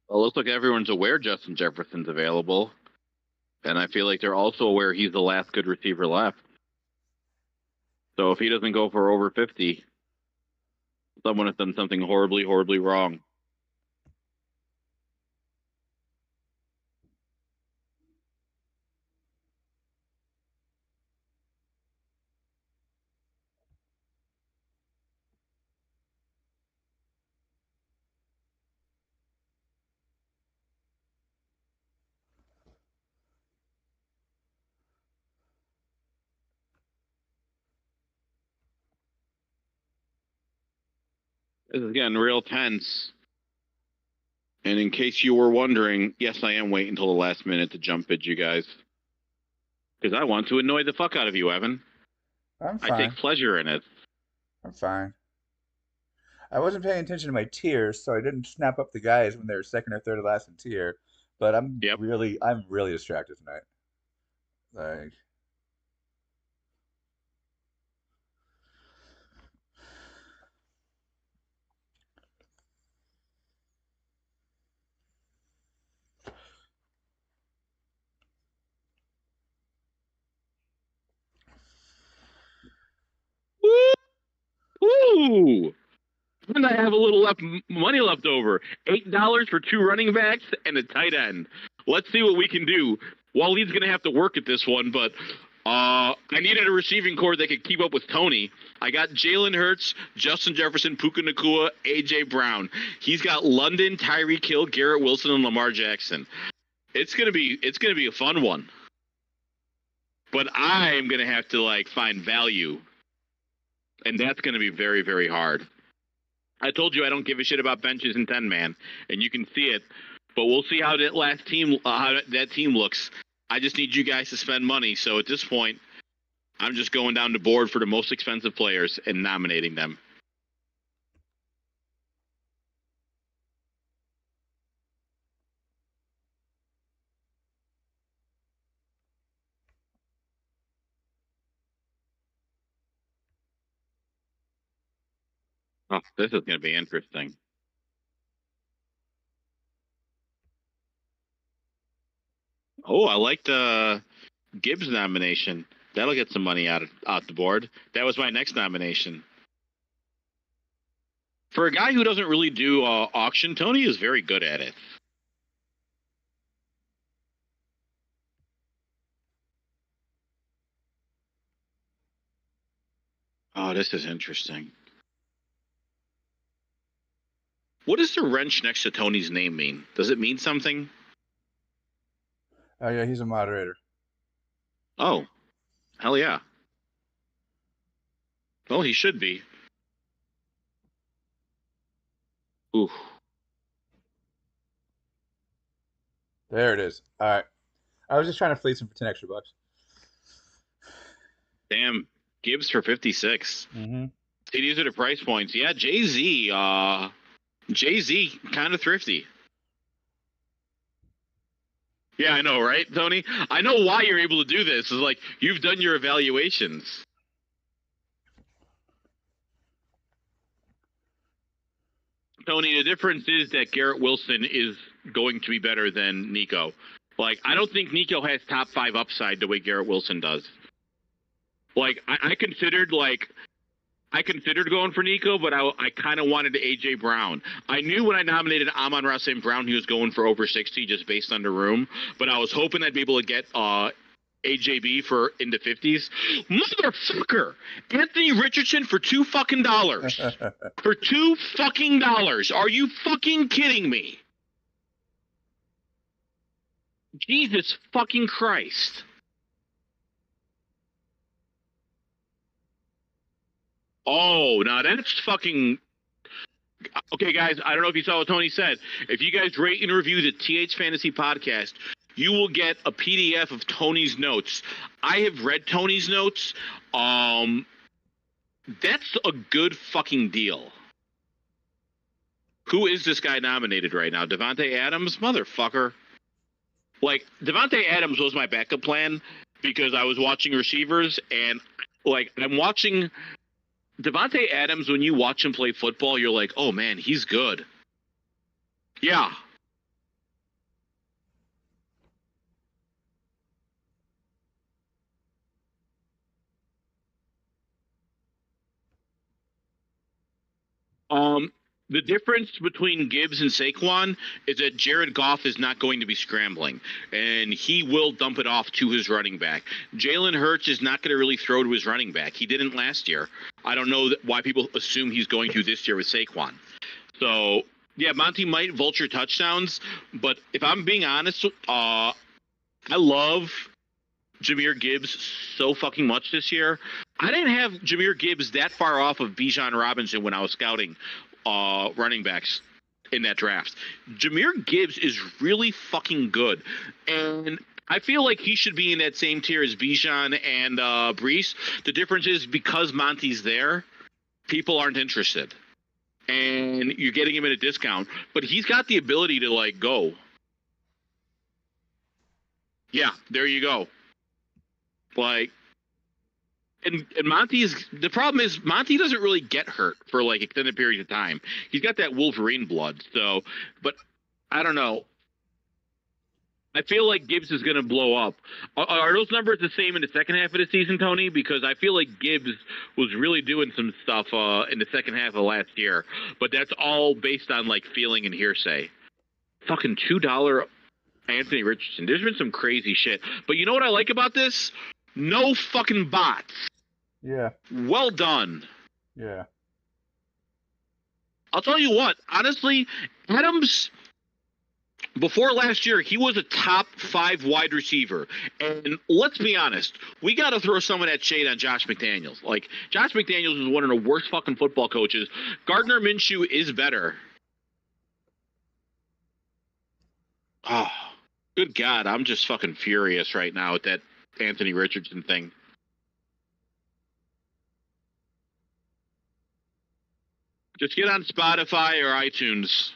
Well, it looks like everyone's aware Justin Jefferson's available, and I feel like they're also aware he's the last good receiver left. So if he doesn't go for over 50, someone has done something horribly, horribly wrong. This is getting real tense. And in case you were wondering, yes, I am waiting until the last minute to jump bid you guys. Because I want to annoy the fuck out of you, Evan. I'm I take fine. pleasure in it. I'm fine. I wasn't paying attention to my tiers, so I didn't snap up the guys when they were second or third to last in tier. But Yep. I'm really distracted tonight. Like, Woo! Woo! And I have a little money left over. $8 for two running backs and a tight end. Let's see what we can do. Waleed's going to have to work at this one, but I needed a receiving core that could keep up with Tony. I got Jalen Hurts, Justin Jefferson, Puka Nacua, A.J. Brown. He's got London, Tyreek Hill, Garrett Wilson, and Lamar Jackson. It's gonna be a fun one. But I'm gonna have to find value, and that's gonna be very, very hard. I told you I don't give a shit about benches and 10-man, and you can see it. But we'll see how that last team, how that team looks. I just need you guys to spend money. So at this point, I'm just going down the board for the most expensive players and nominating them. Oh, this is going to be interesting. Oh, I like the Gibbs nomination. That'll get some money out the board. That was my next nomination. For a guy who doesn't really do auction, Tony is very good at it. Oh, this is interesting. What does the wrench next to Tony's name mean? Does it mean something? oh yeah, he's a moderator. Oh, hell yeah. Well, he should be. Ooh, There it is. All right. I was just trying to fleece him for 10 extra bucks. damn. Gibbs for 56. Mm-hmm. See, these are the price points. Yeah, Jay Z. Jay Z, kind of thrifty. Yeah, I know, right, Tony? I know why you're able to do this. Is like you've done your evaluations. Tony, the difference is that Garrett Wilson is going to be better than Nico. Like, I don't think Nico has top 5 upside the way Garrett Wilson does. Like, I considered going for Nico, but I kind of wanted AJ Brown. I knew when I nominated Amon-Ra St. Brown he was going for over 60 just based on the room, but I was hoping I'd be able to get AJB for in the 50s. Motherfucker! Anthony Richardson for $2 fucking. For $2 fucking. Are you fucking kidding me? Jesus fucking Christ. Oh, now that's fucking. Okay, guys, I don't know if you saw what Tony said. If you guys rate and review the TH Fantasy Podcast, you will get a PDF of Tony's notes. I have read Tony's notes. That's a good fucking deal. Who is this guy nominated right now? Devontae Adams? Motherfucker. Like, Devontae Adams was my backup plan because I was watching receivers, and, like, I'm watching Devontae Adams. When you watch him play football, you're like, oh, man, he's good. Yeah. Um, the difference between Gibbs and Saquon is that Jared Goff is not going to be scrambling, and he will dump it off to his running back. Jalen Hurts is not going to really throw to his running back. He didn't last year. I don't know why people assume he's going to this year with Saquon. So, yeah, Monty might vulture touchdowns, but if I'm being honest, I love Jahmyr Gibbs so fucking much this year. I didn't have Jahmyr Gibbs that far off of Bijan Robinson when I was scouting running backs in that draft. Jahmyr Gibbs is really fucking good, and I feel like he should be in that same tier as Bijan and Brees. The difference is because Monty's there, people aren't interested, and you're getting him at a discount. But he's got the ability to like go. Yeah, there you go. Like, and Monty is the problem is Monty doesn't really get hurt for like extended periods of time. He's got that Wolverine blood. So, but I don't know. I feel like Gibbs is going to blow up. Are those numbers the same in the second half of the season, Tony? Because I feel like Gibbs was really doing some stuff in the second half of last year, but that's all based on like feeling and hearsay. Fucking $2 Anthony Richardson. There's been some crazy shit. But you know what I like about this? No fucking bots. Yeah. Well done. Yeah. I'll tell you what, honestly, Adams, before last year, he was a top 5 wide receiver. And let's be honest, we got to throw some of that shade on Josh McDaniels. Like, Josh McDaniels is one of the worst fucking football coaches. Gardner Minshew is better. Oh, good God, I'm just fucking furious right now at that Anthony Richardson thing. Just get on Spotify or iTunes.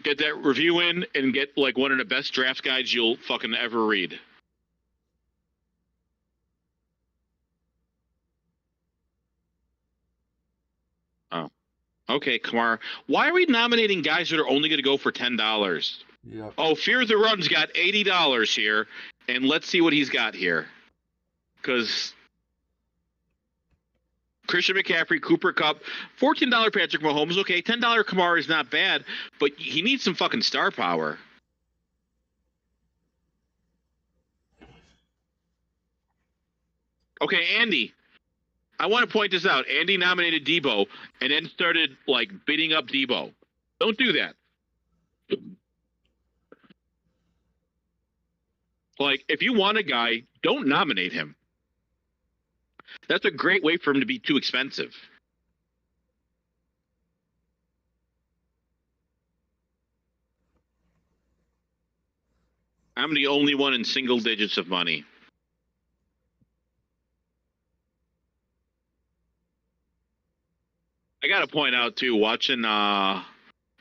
Get that review in and get like one of the best draft guides you'll fucking ever read. Oh. Okay, Kamar. Why are we nominating guys that are only going to go for $10? Yep. Oh, Fear the Run's got $80 here, and let's see what he's got here. Because Christian McCaffrey, Cooper Kupp, $14 Patrick Mahomes. Okay, $10 Kamar is not bad, but he needs some fucking star power. Okay, Andy. I want to point this out. Andy nominated Debo and then started like bidding up Debo. Don't do that. Like, if you want a guy, don't nominate him. That's a great way for him to be too expensive. I'm the only one in single digits of money. I got to point out, too, watching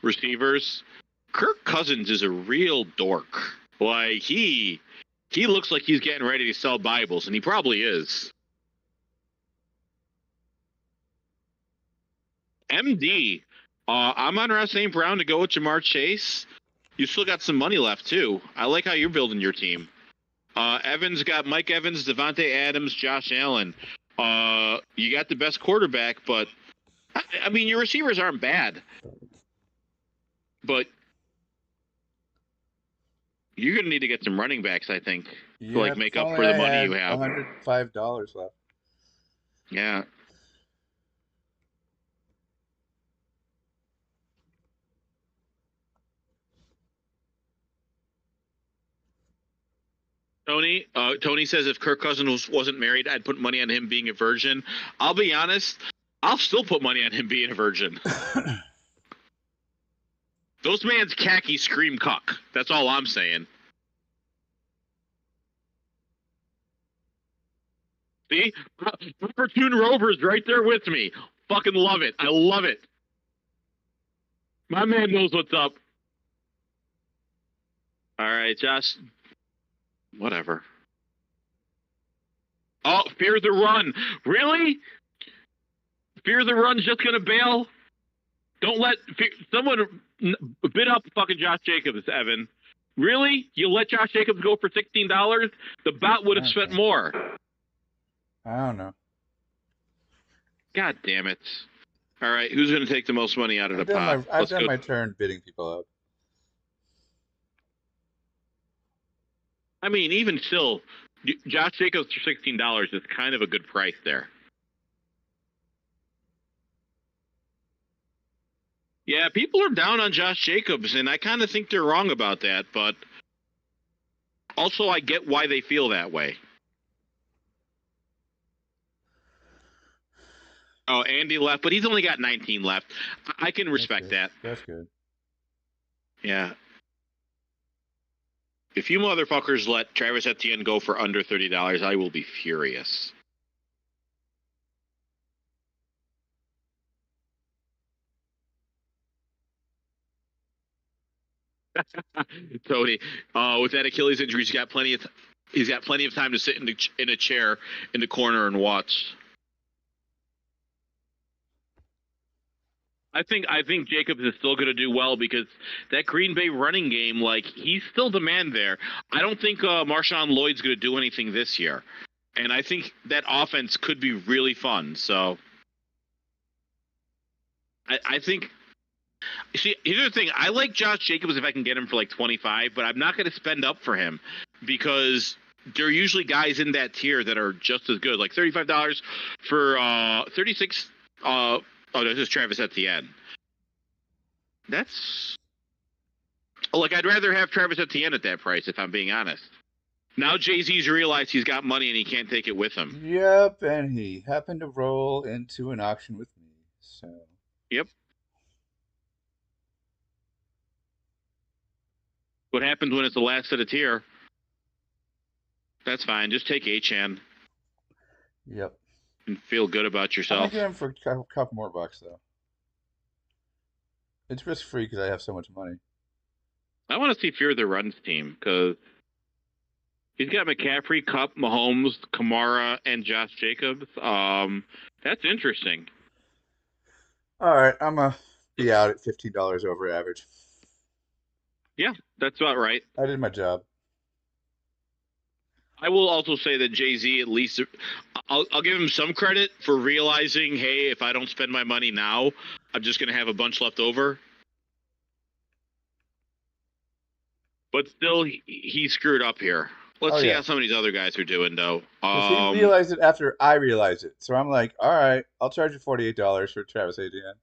receivers, Kirk Cousins is a real dork. Like, he looks like he's getting ready to sell Bibles, and he probably is. MD, I'm on Ross St. Brown to go with Jamar Chase. You still got some money left, too. I like how you're building your team. Evans got Mike Evans, Devontae Adams, Josh Allen. You got the best quarterback, but, I mean, your receivers aren't bad. But you're going to need to get some running backs, I think, to, like, Yep, make if up only for the I money you had have. $105 left. Yeah. Tony says if Kirk Cousins wasn't married, I'd put money on him being a virgin. I'll be honest, I'll still put money on him being a virgin. Those man's khaki scream cuck. That's all I'm saying. See? Opportune Rover's right there with me. Fucking love it. I love it. My man knows what's up. All right, Josh. Whatever. Oh, Fear the Run. Really? Fear the Run's just going to bail? Don't let someone bid up fucking Josh Jacobs, Evan. Really? You let Josh Jacobs go for $16? The bot would have spent more. I don't know. God damn it. All right, who's going to take the most money out of the pot? I've done my turn bidding people up. I mean, even still, Josh Jacobs for $16 is kind of a good price there. Yeah, people are down on Josh Jacobs, and I kind of think they're wrong about that, but also I get why they feel that way. Oh, Andy left, but he's only got 19 left. I can respect that. That's good. Yeah. If you motherfuckers let Travis Etienne go for under $30, I will be furious. Tony, with that Achilles injury, he's got plenty of time to sit in a chair in the corner and watch. I think Jacobs is still going to do well because that Green Bay running game, like, he's still the man there. I don't think Marshawn Lloyd's going to do anything this year, and I think that offense could be really fun. So, I think. See, here's the thing. I like Josh Jacobs if I can get him for like 25, but I'm not going to spend up for him because there are usually guys in that tier that are just as good, like $35 for 36. Oh, this is Travis Etienne. That's like I'd rather have Travis Etienne at that price if I'm being honest. Now Jay-Z's realized he's got money and he can't take it with him. Yep, and he happened to roll into an auction with me. So. Yep. What happens when it's the last of the tier? That's fine. Just take Achan. Yep. And feel good about yourself. I'm gonna get him for a couple more bucks though. It's risk free because I have so much money. I want to see Fear the Runs team because he's got McCaffrey, Kupp, Mahomes, Kamara, and Josh Jacobs. That's interesting. All right, I'm gonna be out at $15 over average. Yeah, that's about right. I did my job. I will also say that Jay-Z, at least, I'll give him some credit for realizing, hey, if I don't spend my money now, I'm just going to have a bunch left over. But still, he screwed up here. Let's see how some of these other guys are doing, though. Because he realized it after I realized it. So I'm like, all right, I'll charge you $48 for Travis Etienne.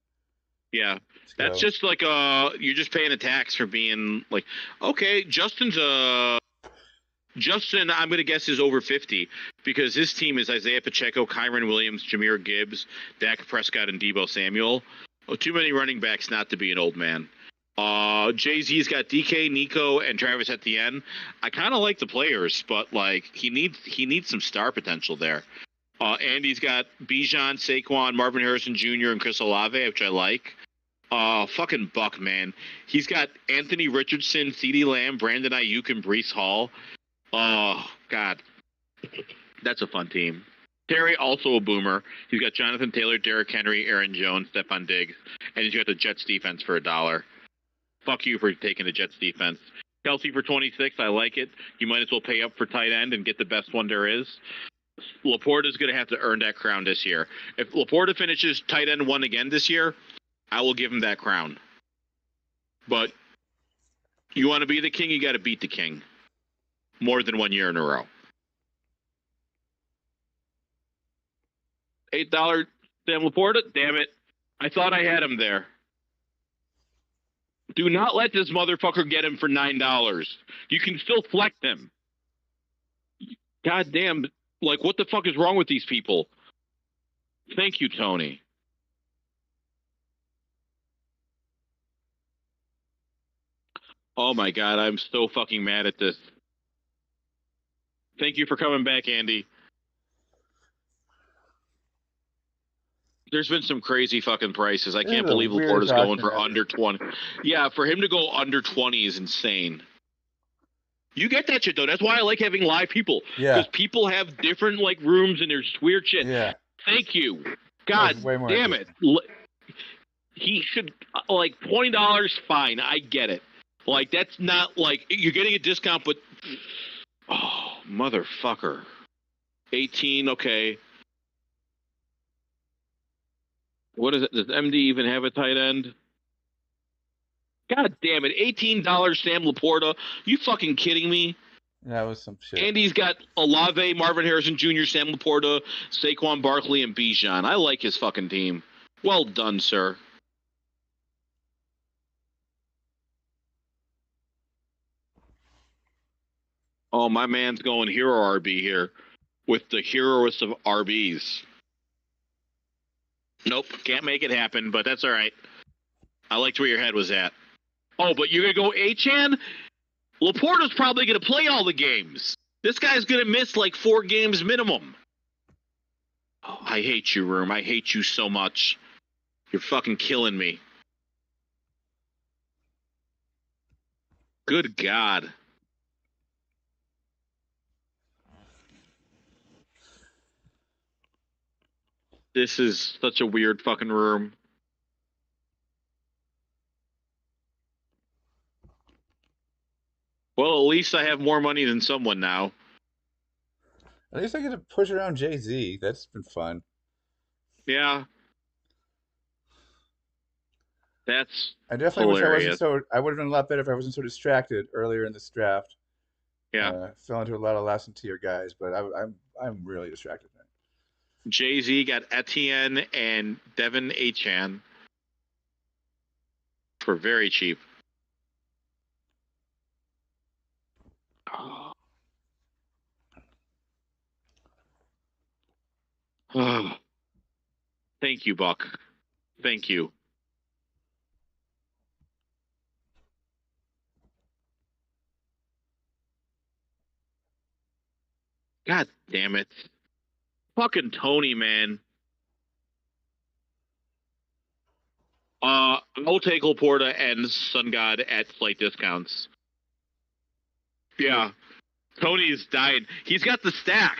Yeah, that's just like you're just paying a tax for being like, okay, Justin, I'm going to guess is over 50 because his team is Isaiah Pacheco, Kyron Williams, Jahmyr Gibbs, Dak Prescott, and Deebo Samuel. Oh, too many running backs not to be an old man. Jay-Z's got DK, Nico, and Travis at the end. I kind of like the players, but like he needs some star potential there. Andy's got Bijan, Saquon, Marvin Harrison Jr., and Chris Olave, which I like. Fucking Buck, man. He's got Anthony Richardson, CeeDee Lamb, Brandon Ayuk, and Brees Hall. Oh, God. That's a fun team. Terry, also a boomer. He's got Jonathan Taylor, Derrick Henry, Aaron Jones, Stephon Diggs, and he's got the Jets defense for $1. Fuck you for taking the Jets defense. Kelsey for 26, I like it. You might as well pay up for tight end and get the best one there is. Laporta's going to have to earn that crown this year. If Laporta finishes tight end 1 again this year, I will give him that crown. But you want to be the king, you got to beat the king. More than 1 year in a row. $8 Sam Laporta? Damn it. I thought I had him there. Do not let this motherfucker get him for $9. You can still flex him. God damn. Like, what the fuck is wrong with these people? Thank you, Tony. Oh my God, I'm so fucking mad at this. Thank you for coming back, Andy. There's been some crazy fucking prices. I This is can't the believe weirdest Laporta's going auction for ever. under 20. Yeah, for him to go under 20 is insane. You get that shit though. That's why I like having live people. Yeah, Because people have different like rooms and there's weird shit. yeah. Thank you. That's God way more damn it. interesting. He should like $20. Fine, I get it. Like that's not like you're getting a discount, but oh motherfucker. 18. Okay. What is it? Does MD even have a tight end? God damn it. $18 Sam Laporta. You fucking kidding me? That was some shit. Andy's got Olave, Marvin Harrison Jr., Sam Laporta, Saquon Barkley, and Bijan. I like his fucking team. Well done, sir. Oh, my man's going hero RB here with the heroest of RBs. Nope, can't make it happen, but that's all right. I liked where your head was at. Oh, but you're going to go Achan? Laporta's probably going to play all the games. This guy's going to miss like 4 games minimum. Oh, I hate you, Room. I hate you so much. You're fucking killing me. Good God. This is such a weird fucking room. Well, at least I have more money than someone now. At least I get to push around Jay-Z. That's been fun. Yeah, that's I definitely wish I wasn't hilarious. so. I would have been a lot better if I wasn't so distracted earlier in this draft. Yeah. Fell into a lot of last tier guys, but I'm really distracted now. Jay-Z got Etienne and Devin Achan for very cheap. Thank you, Buck. Thank you. God damn it. Fucking Tony, man. I'll take Laporta and Sun God at slight discounts. Yeah. Tony's dying. He's got the stack.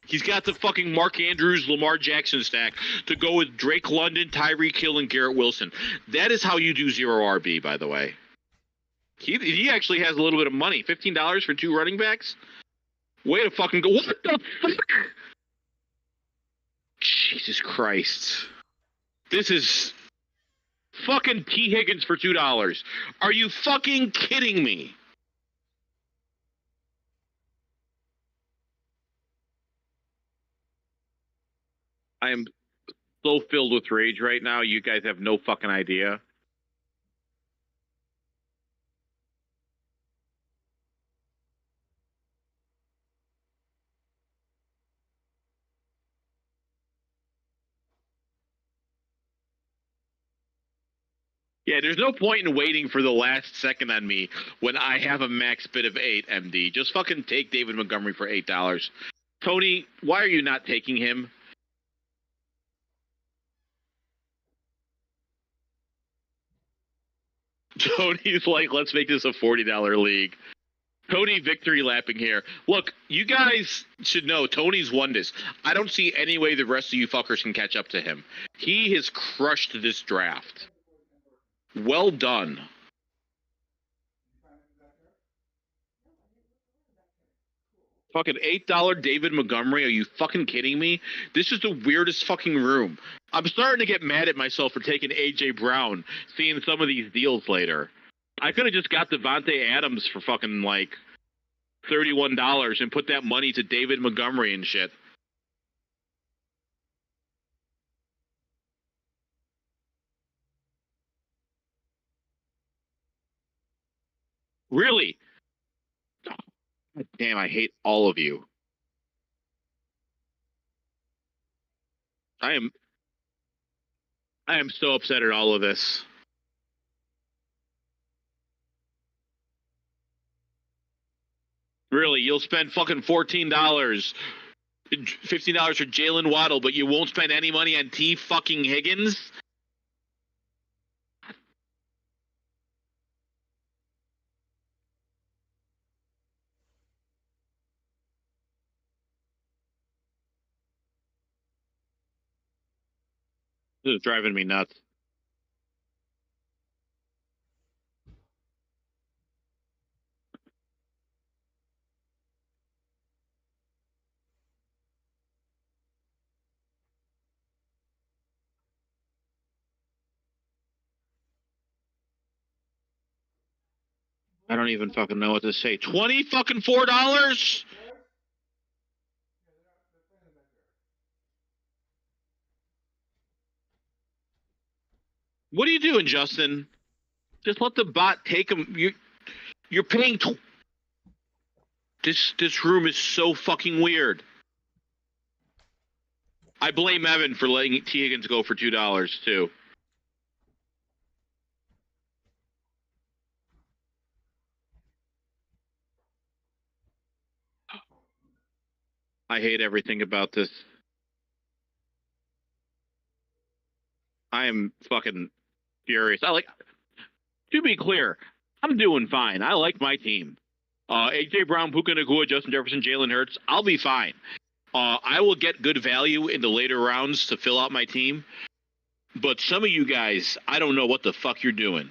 He's got the fucking Mark Andrews, Lamar Jackson stack to go with Drake London, Tyreek Hill, and Garrett Wilson. That is how you do zero RB, by the way. He actually has a little bit of money. $15 for 2 running backs? Way to fucking go. What the fuck? Jesus Christ. This is fucking T. Higgins for $2. Are you fucking kidding me? I am so filled with rage right now. You guys have no fucking idea. Yeah, there's no point in waiting for the last second on me when I have a max bid of 8, MD. Just fucking take David Montgomery for $8. Tony, why are you not taking him? Tony's like, let's make this a $40 league. Tony victory lapping here. Look, you guys should know Tony's won this. I don't see any way the rest of you fuckers can catch up to him. He has crushed this draft. Well done. Fucking $8 David Montgomery. Are you fucking kidding me? This is the weirdest fucking room. I'm starting to get mad at myself for taking AJ Brown, seeing some of these deals later. I could have just got Devontae Adams for fucking like $31 and put that money to David Montgomery and shit. Really? God damn, I hate all of you. I am I am so upset at all of this. Really, you'll spend fucking $14, $15 for Jalen Waddle, but you won't spend any money on T fucking Higgins? This is driving me nuts. I don't even fucking know what to say. 20 fucking $4? What are you doing, Justin? Just let the bot take him. You're paying. This room is so fucking weird. I blame Evan for letting T Higgins go for $2 too. I hate everything about this. I am fucking furious. To be clear, I'm doing fine. I like my team. AJ Brown, Puka Nacua, Justin Jefferson, Jalen Hurts. I'll be fine. I will get good value in the later rounds to fill out my team. But some of you guys, I don't know what the fuck you're doing.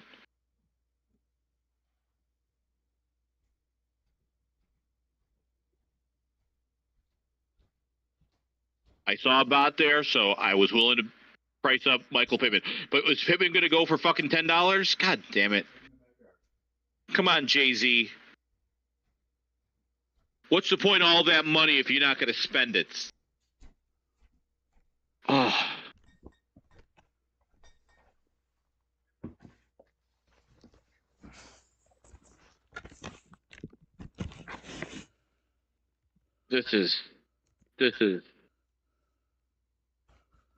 I saw a bot there, so I was willing to price up Michael Pittman. But was Pittman going to go for fucking $10? God damn it. Come on, Jay-Z. What's the point of all that money if you're not going to spend it? Oh. This is.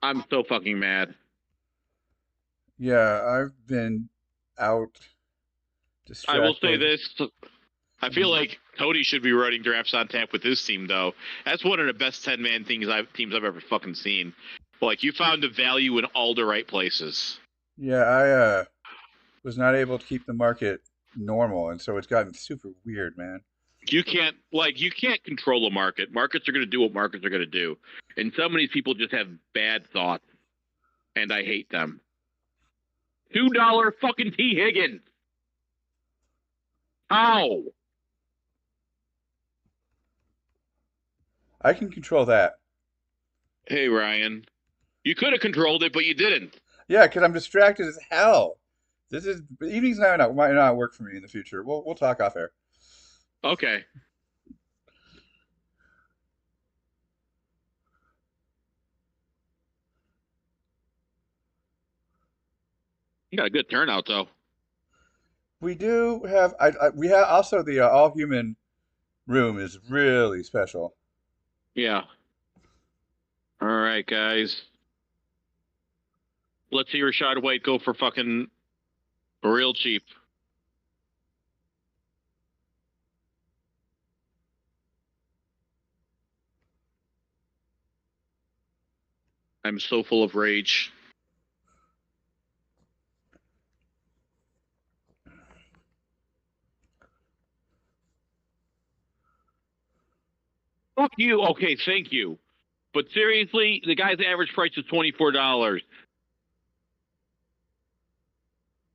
I'm so fucking mad. Yeah, I've been out I will say distracted. this. I feel like Cody should be running drafts on tap with his team, though. That's one of the best 10-man teams I've ever fucking seen. Like, you found the value in all the right places. Yeah, I was not able to keep the market normal, and so it's gotten super weird, man. You can't control a market. Markets are going to do what markets are going to do, and some of these people just have bad thoughts, and I hate them. $2 fucking T Higgins. How? I can control that. Hey Ryan, you could have controlled it, but you didn't. Yeah, because I'm distracted as hell. This is evenings might not work for me in the future. We'll talk off air. Okay, you got a good turnout though. We do have we have also the all human room is really special. Yeah. All right, guys. Let's see Rashad White go for fucking Real cheap. I'm so full of rage. Fuck you. Okay, thank you. But seriously, the guy's average price is $24.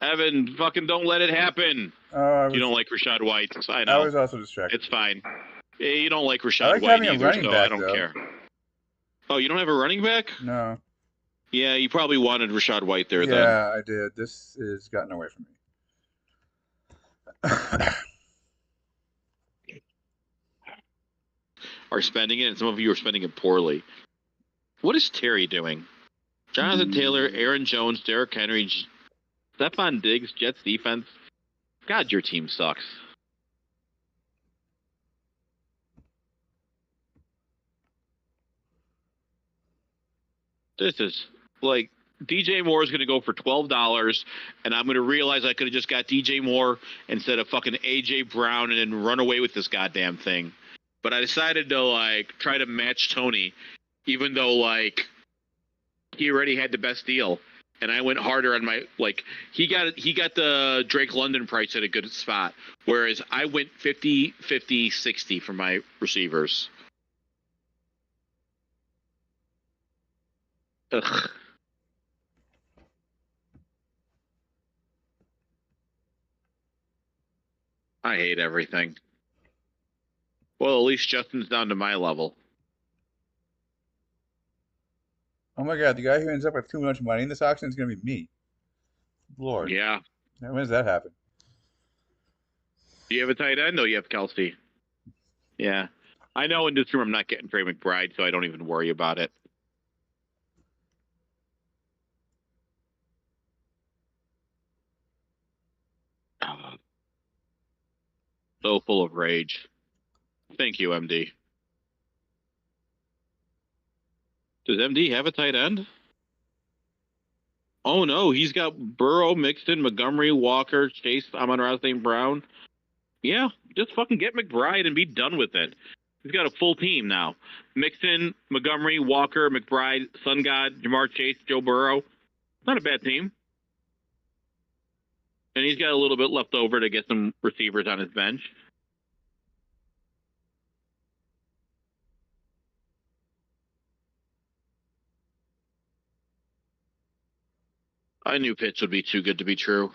Evan, fucking don't let it happen. Oh, You don't like Rashad White. I I know. was also distracted. It's fine. You don't like I Rashad like White having a either, running so I back don't though. care. Oh, you don't have a running back? No. Yeah, you probably wanted Rashad White there then. Yeah, I did. This has gotten away from me. Are spending it, and some of you are spending it poorly. What is Terry doing? Jonathan Taylor, Aaron Jones, Derrick Henry, Stephon Diggs, Jets defense. God, your team sucks. This is like DJ Moore is going to go for $12, and I'm going to realize I could have just got DJ Moore instead of fucking AJ Brown and then run away with this goddamn thing. But I decided to like try to match Tony, even though like he already had the best deal, and I went harder on my like he got the Drake London price at a good spot, whereas I went 50, 50, 60 for my receivers. Ugh. I hate everything. Well, at least Justin's down to my level. Oh my god, the guy who ends up with too much money in this auction is going to be me. Lord. Yeah. When does that happen? Do you have a tight end? No, you have Kelsey. Yeah. I know in this room I'm not getting Trey McBride, so I don't even worry about it. So full of rage. Thank you, MD. Does MD have a tight end? Oh no, he's got Burrow, Mixon, Montgomery, Walker, Chase, Amon-Ra St. Brown. Yeah, just fucking get McBride and be done with it. He's got a full team now. Mixon, Montgomery, Walker, McBride, Sun God, Jamar Chase, Joe Burrow. Not a bad team. And he's got a little bit left over to get some receivers on his bench. I knew Pitts would be too good to be true.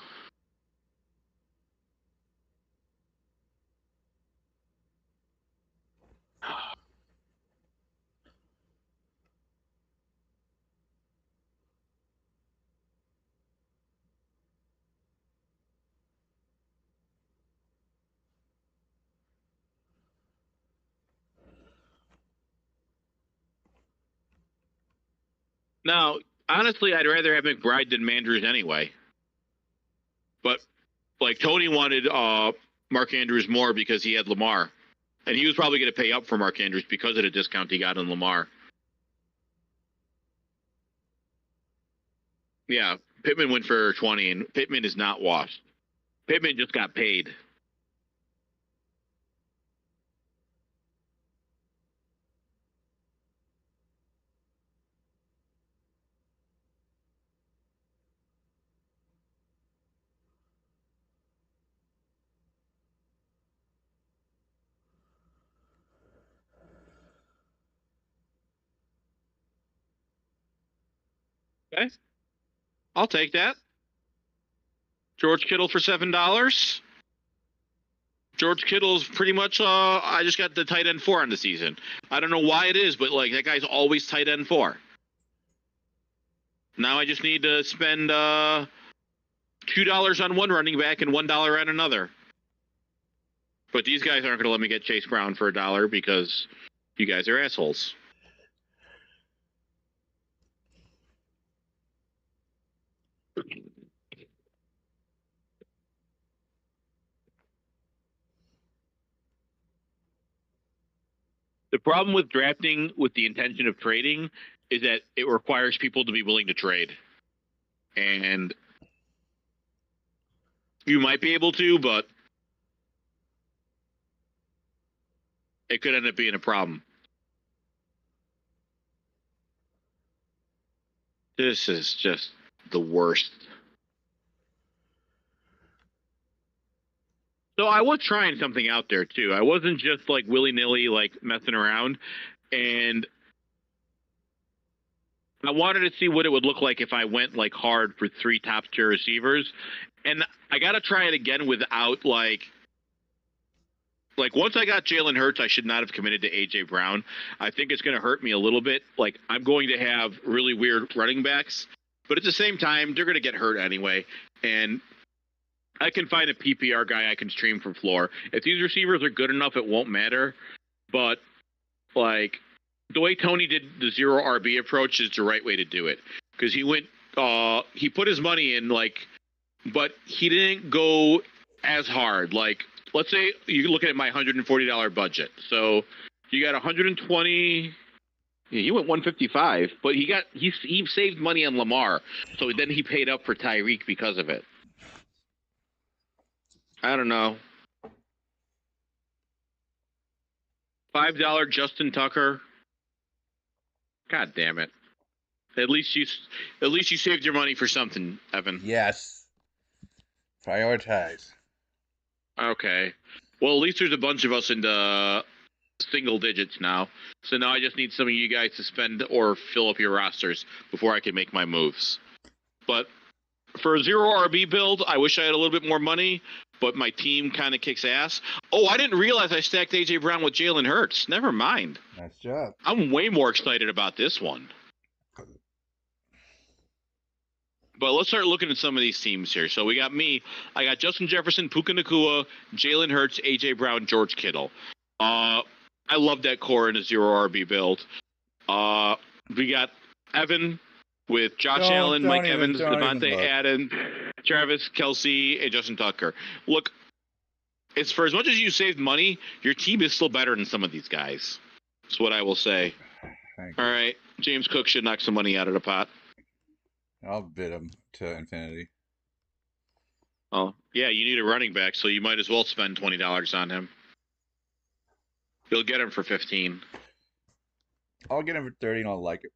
Now, honestly, I'd rather have McBride than Mandrews anyway. But like Tony wanted Mark Andrews more because he had Lamar, and he was probably going to pay up for Mark Andrews because of the discount he got on Lamar. Yeah, Pittman went for 20, and Pittman is not washed. Pittman just got paid. Okay, I'll take that. George Kittle for $7. George Kittle's pretty much. I just got the tight end 4 on the season. I don't know why it is, but like that guy's always tight end 4. Now I just need to spend $2 on one running back and $1 on another. But these guys aren't going to let me get Chase Brown for $1 because you guys are assholes. The problem with drafting with the intention of trading is that it requires people to be willing to trade. And You might be able to, but it could end up being a problem. This is just the worst. So I was trying something out there too. I wasn't just like willy-nilly like messing around, and I wanted to see what it would look like if I went like hard for 3 top-tier receivers. And I got to try it again without like once I got Jalen Hurts, I should not have committed to AJ Brown. I think it's going to hurt me a little bit. Like I'm going to have really weird running backs, but at the same time, they're going to get hurt anyway. And I can find a PPR guy I can stream from floor. If these receivers are good enough, it won't matter. But like the way Tony did the 0 RB approach is the right way to do it, because he put his money in but he didn't go as hard. Like let's say you're looking at my $140 budget, so you got 120. Yeah, you went 155, but he saved money on Lamar, so then he paid up for Tyreek because of it. I don't know. $5 Justin Tucker. God damn it! At least you saved your money for something, Evan. Yes. Prioritize. Okay. Well, at least there's a bunch of us in the single digits now. So now I just need some of you guys to spend or fill up your rosters before I can make my moves. But for a 0 RB build, I wish I had a little bit more money, but my team kind of kicks ass. Oh, I didn't realize I stacked AJ Brown with Jalen Hurts. Never mind. Nice job. I'm way more excited about this one. But let's start looking at some of these teams here. So we got me. I got Justin Jefferson, Puka Nacua, Jalen Hurts, AJ Brown, George Kittle. I love that core in a 0 RB build. We got Evan with Josh Allen, Mike Evans, Devontae Adams, Travis Kelce, and Justin Tucker. Look, it's for as much as you saved money, your team is still better than some of these guys. That's what I will say. All right, James Cook should knock some money out of the pot. I'll bid him to infinity. Oh, yeah, you need a running back, so you might as well spend $20 on him. You'll get him for 15. I'll get him for 30 and I'll like it.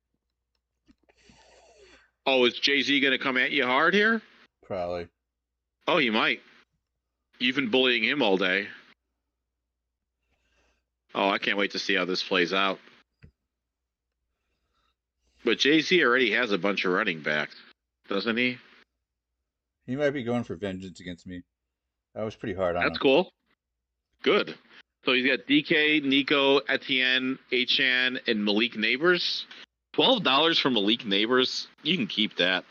Oh, is Jay-Z going to come at you hard here? Probably. Oh, he might. You've been bullying him all day. Oh, I can't wait to see how this plays out. But Jay-Z already has a bunch of running backs, doesn't he? He might be going for vengeance against me. I was pretty hard on him. That's cool. Good. So he's got DK, Nico, Etienne, Achan, and Malik Neighbors. $12 for Malik Neighbors. You can keep that.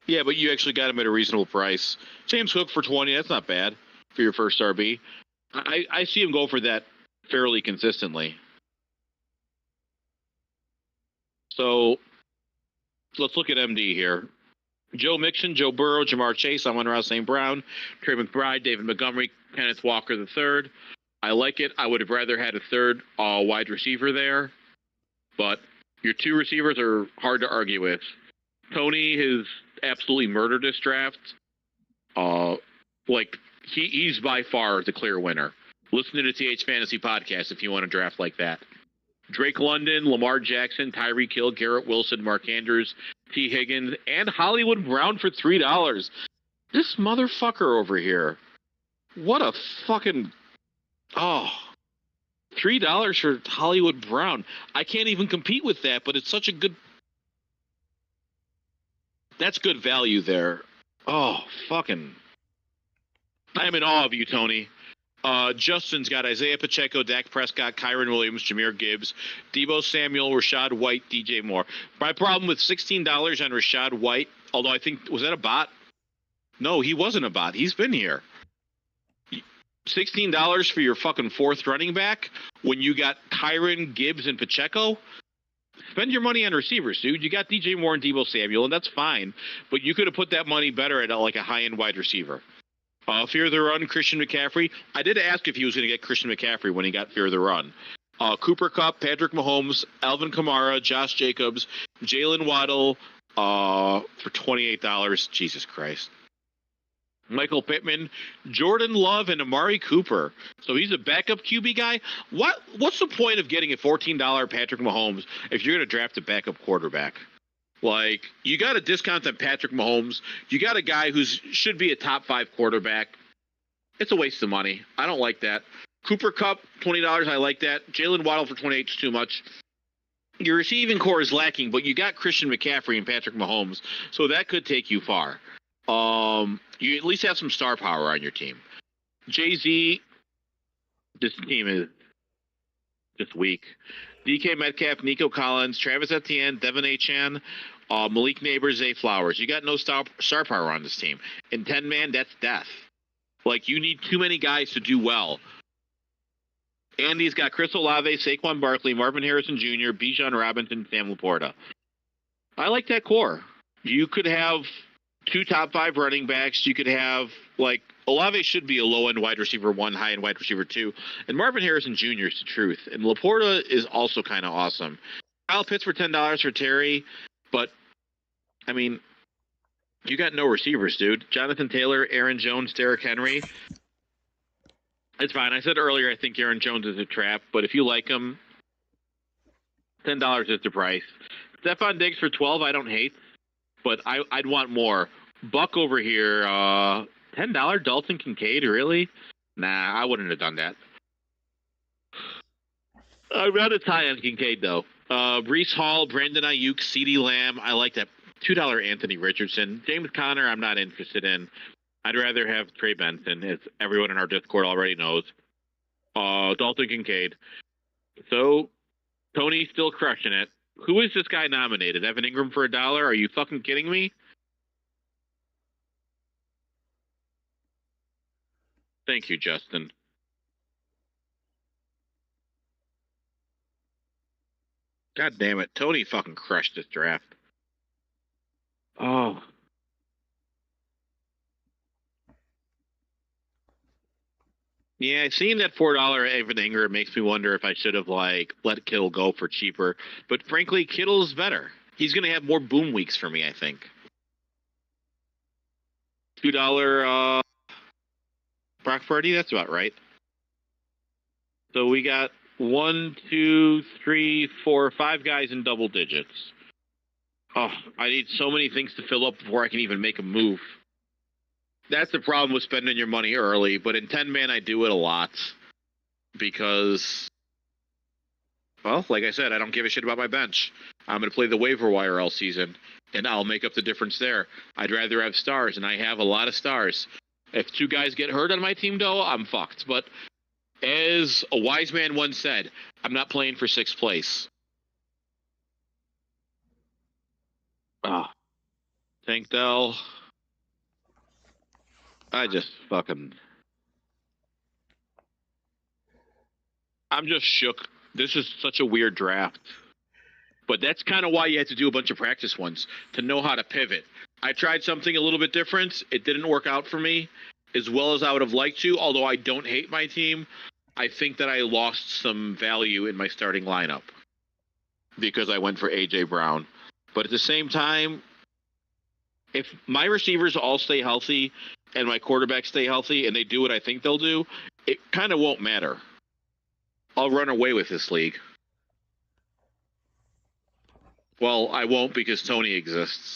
Yeah, but you actually got him at a reasonable price. James Cook for 20. That's not bad for your first RB. I see him go for that fairly consistently. So let's look at MD here. Joe Mixon, Joe Burrow, Jamar Chase, Amon-Ra St. Brown, Trey McBride, David Montgomery, Kenneth Walker III. I like it. I would have rather had a third wide receiver there. But your 2 receivers are hard to argue with. Tony has absolutely murdered this draft. He's by far the clear winner. Listen to the TH Fantasy Podcast if you want to draft like that. Drake London, Lamar Jackson, Tyreek Hill, Garrett Wilson, Mark Andrews, T. Higgins, and Hollywood Brown for $3. This motherfucker over here. What a fucking... Oh. $3 for Hollywood Brown. I can't even compete with that, but it's such a good... That's good value there. Oh, fucking... I'm in awe of you, Tony. Justin's got Isaiah Pacheco, Dak Prescott, Kyron Williams, Jahmyr Gibbs, Deebo Samuel, Rashad White, DJ Moore. My problem with $16 on Rashad White, although I think, was that a bot? No, he wasn't a bot. He's been here. $16 for your fucking 4th running back when you got Kyron, Gibbs, and Pacheco? Spend your money on receivers, dude. You got DJ Moore and Deebo Samuel, and that's fine. But you could have put that money better at a high-end wide receiver. Fear the Run, Christian McCaffrey. I did ask if he was going to get Christian McCaffrey when he got Fear the Run. Cooper Kupp, Patrick Mahomes, Alvin Kamara, Josh Jacobs, Jalen Waddle for $28. Jesus Christ. Michael Pittman, Jordan Love, and Amari Cooper. So he's a backup QB guy. What's the point of getting a $14 Patrick Mahomes if you're going to draft a backup quarterback? Like, you got a discount on Patrick Mahomes. You got a guy who should be a top 5 quarterback. It's a waste of money. I don't like that. Cooper Kupp, $20. I like that. Jalen Waddle for 28 is too much. Your receiving core is lacking, but you got Christian McCaffrey and Patrick Mahomes, so that could take you far. You at least have some star power on your team. Jay-Z, this team is just weak. DK Metcalf, Nico Collins, Travis Etienne, Devin Achane, Malik Neighbors, Zay Flowers. You got no star power on this team. In 10-man, that's death. Like, you need too many guys to do well. Andy's got Chris Olave, Saquon Barkley, Marvin Harrison Jr., Bijan Robinson, Sam Laporta. I like that core. You could have 2 top 5 running backs. You could have, like, Olave should be a low-end wide receiver 1, high-end wide receiver 2. And Marvin Harrison Jr. is the truth. And Laporta is also kind of awesome. Kyle Pitts for $10 for Terry. But, I mean, you got no receivers, dude. Jonathan Taylor, Aaron Jones, Derrick Henry. It's fine. I said earlier I think Aaron Jones is a trap. But if you like him, $10 is the price. Stephon Diggs for $12 I don't hate. But I'd want more. Buck over here, $10 Dalton Kincaid, really? Nah, I wouldn't have done that. I'd rather tie on Kincaid, though. Breece Hall, Brandon Ayuk, CeeDee Lamb. I like that. $2 Anthony Richardson. James Conner, I'm not interested in. I'd rather have Trey Benson, as everyone in our Discord already knows. Dalton Kincaid. So, Tony's still crushing it. Who is this guy nominated? Evan Ingram for $1? Are you fucking kidding me? Thank you, Justin. God damn it. Tony fucking crushed this draft. Oh. Yeah, seeing that $4 Evan Ingram makes me wonder if I should have, like, let Kittle go for cheaper. But frankly, Kittle's better. He's going to have more boom weeks for me, I think. $2 Brock Purdy, that's about right. So we got 1, 2, 3, 4, 5 guys in double digits. Oh, I need so many things to fill up before I can even make a move. That's the problem with spending your money early, but in 10-man I do it a lot because, well, like I said, I don't give a shit about my bench. I'm going to play the waiver wire all season, and I'll make up the difference there. I'd rather have stars, and I have a lot of stars. If 2 guys get hurt on my team, though, I'm fucked. But as a wise man once said, I'm not playing for 6th place. Tank Dell. I just fucking... I'm just shook. This is such a weird draft. But that's kind of why you had to do a bunch of practice ones, to know how to pivot. I tried something a little bit different. It didn't work out for me as well as I would have liked to, although I don't hate my team. I think that I lost some value in my starting lineup because I went for A.J. Brown. But at the same time, if my receivers all stay healthy and my quarterbacks stay healthy and they do what I think they'll do, it kind of won't matter. I'll run away with this league. Well, I won't because Tony exists.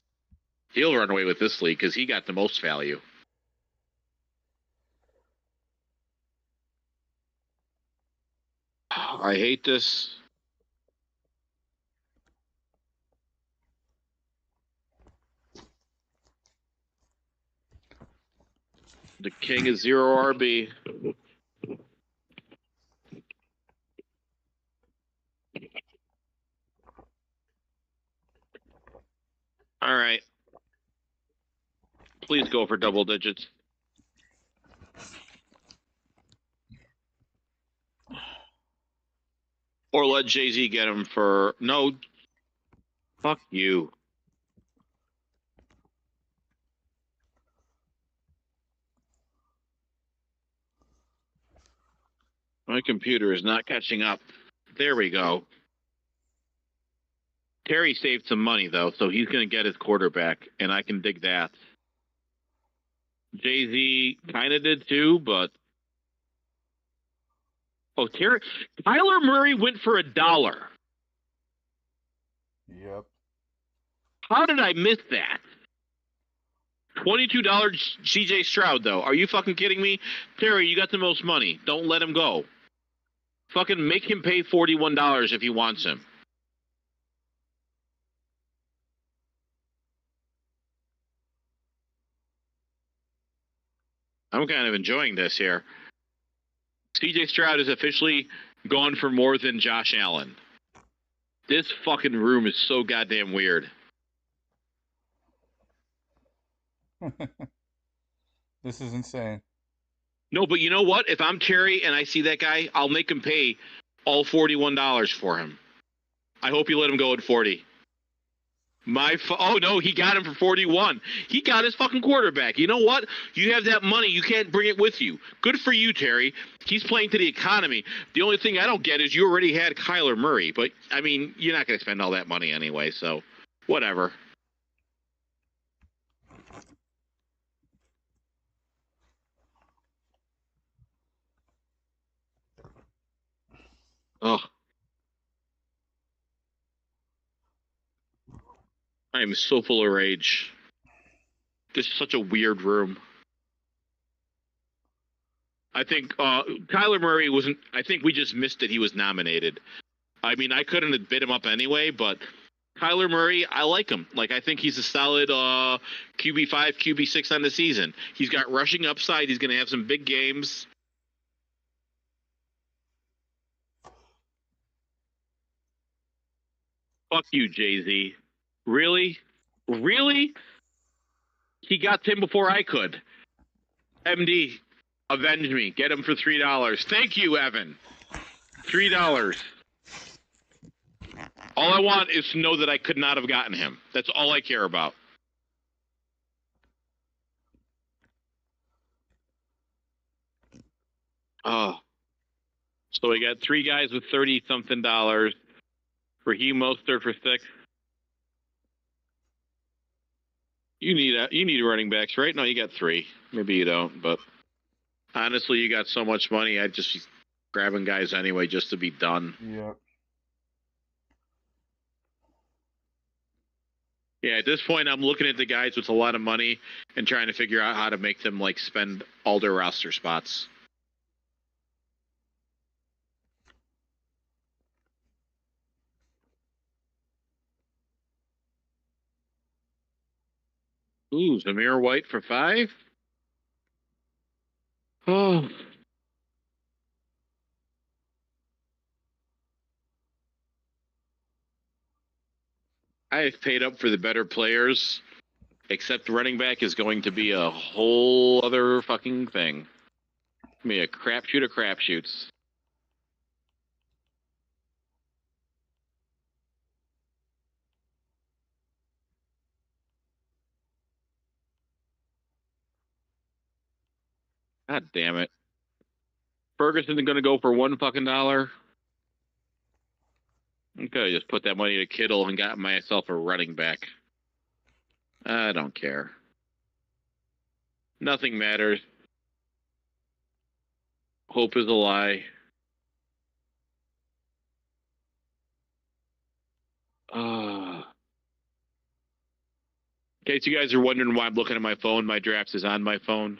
He'll run away with this league because he got the most value. I hate this. The king is 0 RB. All right. Please go for double digits. Or let Jay-Z get him for... No. Fuck you. My computer is not catching up. There we go. Terry saved some money, though, so he's going to get his quarterback, and I can dig that. Jay-Z kind of did too, but Kyler Murray went for $1. Yep. How did I miss that? $22 CJ Stroud, though. Are you fucking kidding me? Terry, you got the most money. Don't let him go. Fucking make him pay $41 if he wants him. I'm kind of enjoying this here. CJ Stroud is officially gone for more than Josh Allen. This fucking room is so goddamn weird. This is insane. No, but you know what? If I'm Terry and I see that guy, I'll make him pay all $41 for him. I hope you let him go at 40. Oh no, he got him for 41. He got his fucking quarterback. You know what? You have that money. You can't bring it with you. Good for you, Terry. He's playing to the economy. The only thing I don't get is you already had Kyler Murray, but I mean, you're not going to spend all that money anyway, so whatever. Oh, I am so full of rage. This is such a weird room. I think Kyler Murray wasn't. I think we just missed that he was nominated. I mean, I couldn't have bid him up anyway, but Kyler Murray, I like him. Like, I think he's a solid QB5, QB6 on the season. He's got rushing upside. He's going to have some big games. Fuck you, Jay-Z. Really? Really? He got Tim before I could. MD, avenge me. Get him for $3. Thank you, Evan. $3. All I want is to know that I could not have gotten him. That's all I care about. Oh. So we got 3 guys with 30-something dollars. Raheem Mostert for 6. You need running backs, right? No, you got 3. Maybe you don't, but honestly, you got so much money. I'd just be grabbing guys anyway just to be done. Yep. Yeah, at this point, I'm looking at the guys with a lot of money and trying to figure out how to make them like spend all their roster spots. Ooh, Zamir White for 5. Oh, I have paid up for the better players, except running back is going to be a whole other fucking thing. Me a crapshoot of crapshoots. God damn it. Ferguson's going to go for $1 fucking dollar. I could have just put that money to Kittle and got myself a running back. I don't care. Nothing matters. Hope is a lie. In case you guys are wondering why I'm looking at my phone, my drafts is on my phone.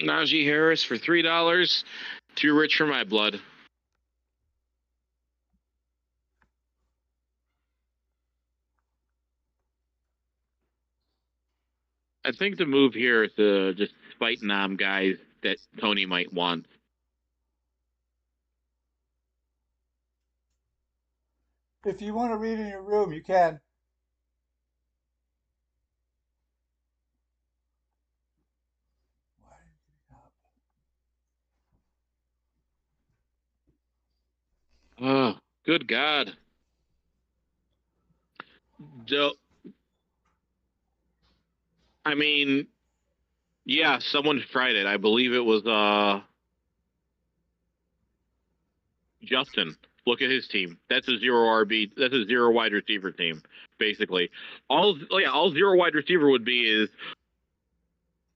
Najee Harris for $3. Too rich for my blood. I think the move here is to just spite nom guys that Tony might want. If you want to read in your room, you can. Oh, good God. I mean, yeah, someone tried it. I believe it was Justin Look at his team. That's a zero RB. That's a zero wide receiver team, basically. All zero wide receiver would be is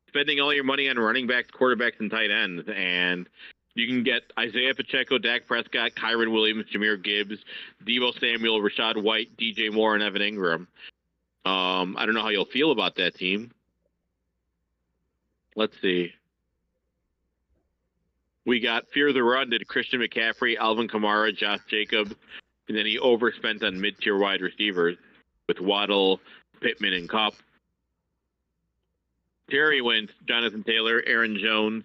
spending all your money on running backs, quarterbacks, and tight ends, and you can get Isaiah Pacheco, Dak Prescott, Kyron Williams, Jahmyr Gibbs, Deebo Samuel, Rashad White, DJ Moore, and Evan Ingram. I don't know how you'll feel about that team. Let's see. We got Fear the Run, did Christian McCaffrey, Alvin Kamara, Josh Jacobs, and then he overspent on mid-tier wide receivers with Waddle, Pittman, and Kupp. Terry went Jonathan Taylor, Aaron Jones,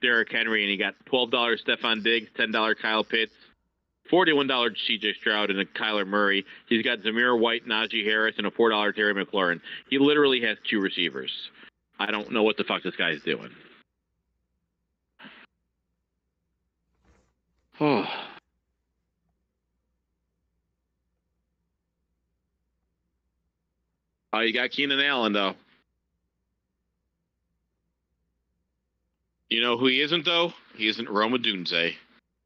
Derrick Henry, and he got $12 Stephon Diggs, $10 Kyle Pitts, $41 C.J. Stroud, and a Kyler Murray. He's got Zamir White, Najee Harris, and a $4 Terry McLaurin. He literally has 2 receivers. I don't know what the fuck this guy's doing. Oh. You got Keenan Allen, though. You know who he isn't, though? He isn't Roma Dunze,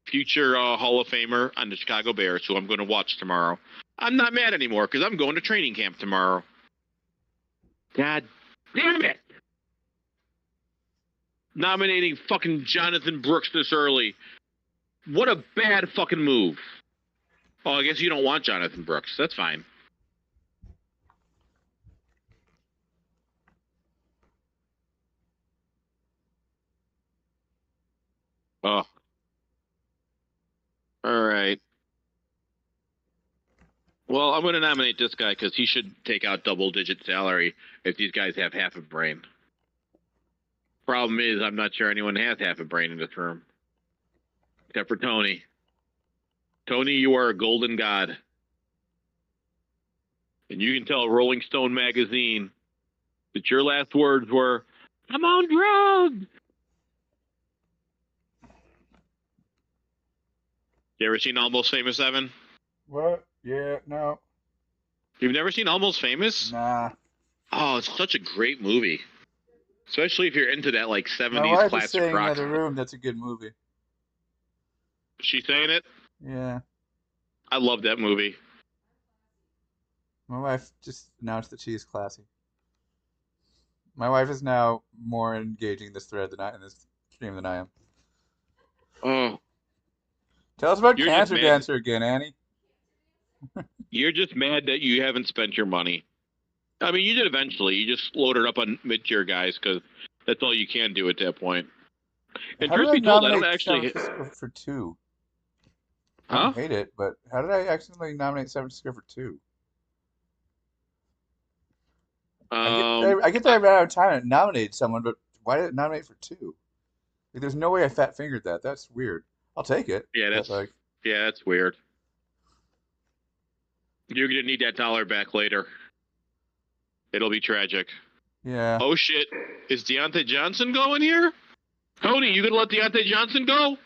future Hall of Famer on the Chicago Bears, who I'm going to watch tomorrow. I'm not mad anymore because I'm going to training camp tomorrow. God damn it! Nominating fucking Jonathan Brooks this early. What a bad fucking move. Oh, I guess you don't want Jonathan Brooks. That's fine. Oh. All right. Well, I'm going to nominate this guy because he should take out double-digit salary if these guys have half a brain. Problem is, I'm not sure anyone has half a brain in this room. Except for Tony. Tony, you are a golden god. And you can tell Rolling Stone magazine that your last words were, "I'm on drugs." You ever seen Almost Famous, Evan? What? Yeah, no. You've never seen Almost Famous? Nah. Oh, it's such a great movie. Especially if you're into that, like, My 70s wife is classic saying in the rock. other room that's a good movie. She saying it? Yeah. I love that movie. My wife just announced that she is classy. My wife is now more engaging this thread than in this stream than I am. Oh, Tell us about You're just Cancer mad. Dancer again, Annie. you're just mad that you haven't spent your money. I mean, you did eventually. You just loaded up on mid-tier guys because that's all you can do at that point. And How did truth I be told, I don't nominate San actually... Francisco for 2? I Huh? don't hate it, but how did I accidentally nominate San Francisco for 2? Um, I get that I ran out of time and nominated someone, but why did it nominate for 2? Like, there's no way I fat fingered that. That's weird. I'll take it. yeah, But like, that's weird. You're gonna need that dollar back later. It'll be tragic. yeah. Oh shit! Is Deontay Johnson going here? Tony, you gonna let Deontay Johnson go?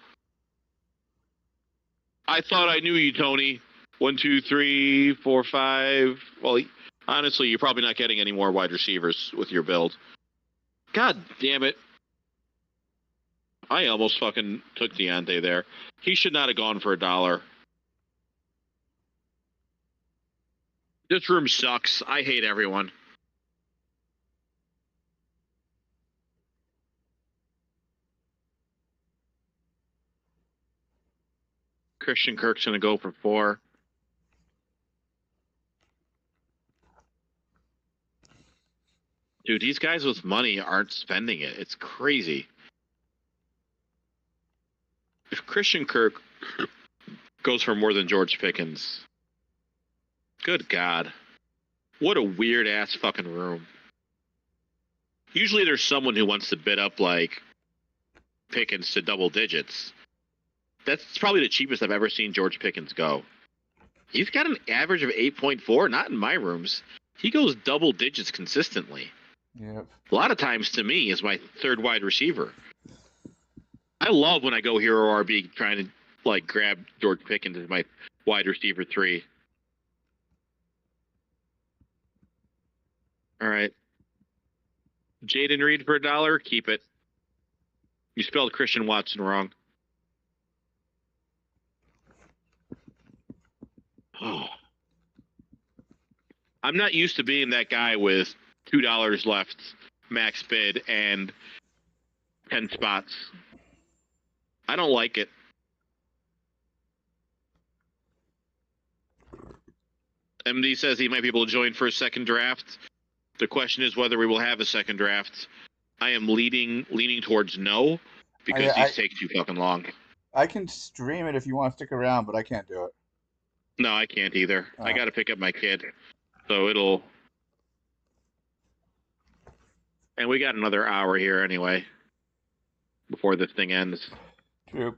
I thought I knew you, Tony. 1, 2, 3, 4, 5. Well, honestly, you're probably not getting any more wide receivers with your build. God damn it. I almost fucking took Deontay there. He should not have gone for $1. This room sucks. I hate everyone. Christian Kirk's going to go for 4. Dude, these guys with money aren't spending it. It's crazy. If Christian Kirk goes for more than George Pickens, good God. What a weird ass fucking room. Usually there's someone who wants to bid up like Pickens to double digits. That's probably the cheapest I've ever seen George Pickens go. He's got an average of 8.4, not in my rooms. He goes double digits consistently. Yep. A lot of times to me is my third wide receiver. I love when I go hero RB trying to like grab George Pickens as my wide receiver 3. All right. Jaden Reed for $1, keep it. You spelled Christian Watson wrong. I'm not used to being that guy with $2 left, max bid, and 10 spots. I don't like it. MD says he might be able to join for a second draft. The question is whether we will have a second draft. I am leaning towards no because I these take too fucking long. I can stream it if you want to stick around, but I can't do it. No, I can't either. I Oh. got to pick up my kid, so it'll. And we got another hour here anyway before this thing ends. True.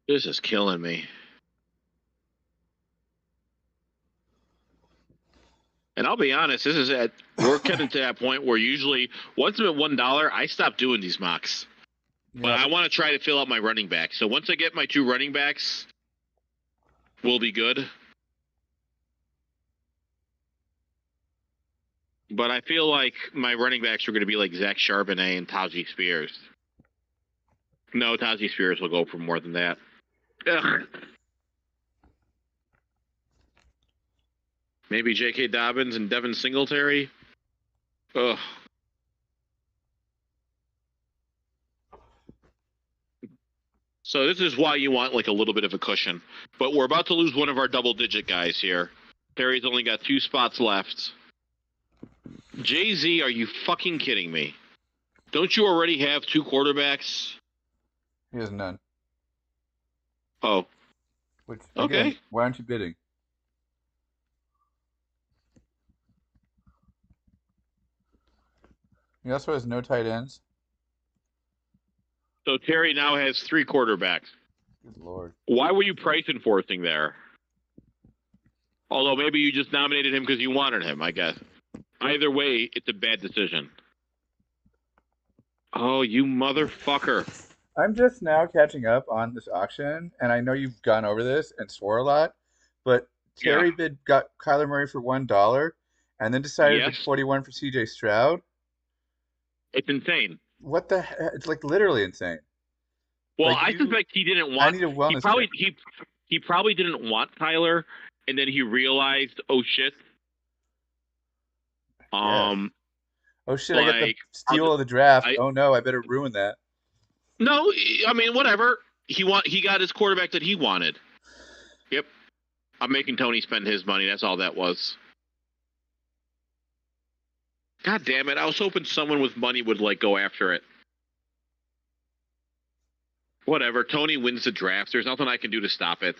This is killing me. And I'll be honest, we're getting to that point where usually once I'm at $1, I stop doing these mocks. Yeah. But I want to try to fill out my running back. So once I get my 2 running backs, we'll be good. But I feel like my running backs are going to be like Zach Charbonnet and Tajee Spears. No, Tajee Spears will go for more than that. Ugh. Maybe J.K. Dobbins and Devin Singletary. Ugh. So this is why you want like a little bit of a cushion. But we're about to lose one of our double-digit guys here. Terry's only got 2 spots left. Jay-Z, are you fucking kidding me? Don't you already have 2 quarterbacks? He has none. Oh. Which, Okay. again, why aren't you bidding? He also has no tight ends. So Terry now has 3 quarterbacks. Good lord. Why were you price enforcing there? Although maybe you just nominated him because you wanted him, I guess. Either way, it's a bad decision. Oh, you motherfucker. I'm just now catching up on this auction, and I know you've gone over this and swore a lot, but Terry got Kyler Murray for $1 and then decided to bid 41 for CJ Stroud. It's insane. What the heck? It's like literally insane. Well, I suspect he didn't want. I need a wellness he probably didn't want Kyler, and then he realized, oh shit. Oh shit! I got the steal of the draft. Oh no! I better ruin that. No, I mean whatever. He got his quarterback that he wanted. Yep. I'm making Tony spend his money. That's all that was. God damn it! I was hoping someone with money would like go after it. Whatever. Tony wins the draft. There's nothing I can do to stop it.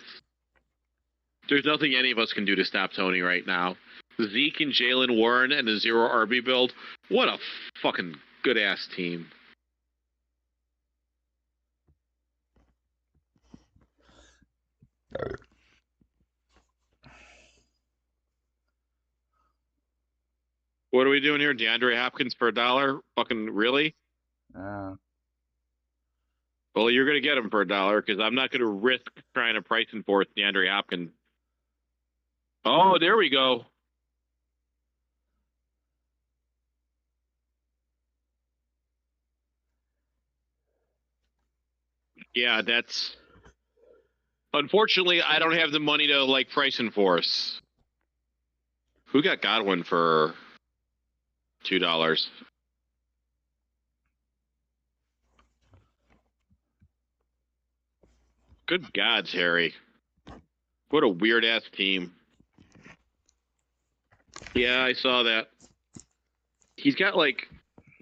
There's nothing any of us can do to stop Tony right now. Zeke and Jalen Warren and a 0 RB build. What a fucking good ass team. What are we doing here? DeAndre Hopkins for $1? Fucking really? Well, you're going to get him for $1 because I'm not going to risk trying to price enforce DeAndre Hopkins. Oh, there we go. Yeah, that's... Unfortunately, I don't have the money to, like, price enforce. Who got Godwin for $2? Good God, Terry. What a weird-ass team. Yeah, I saw that. He's got, like...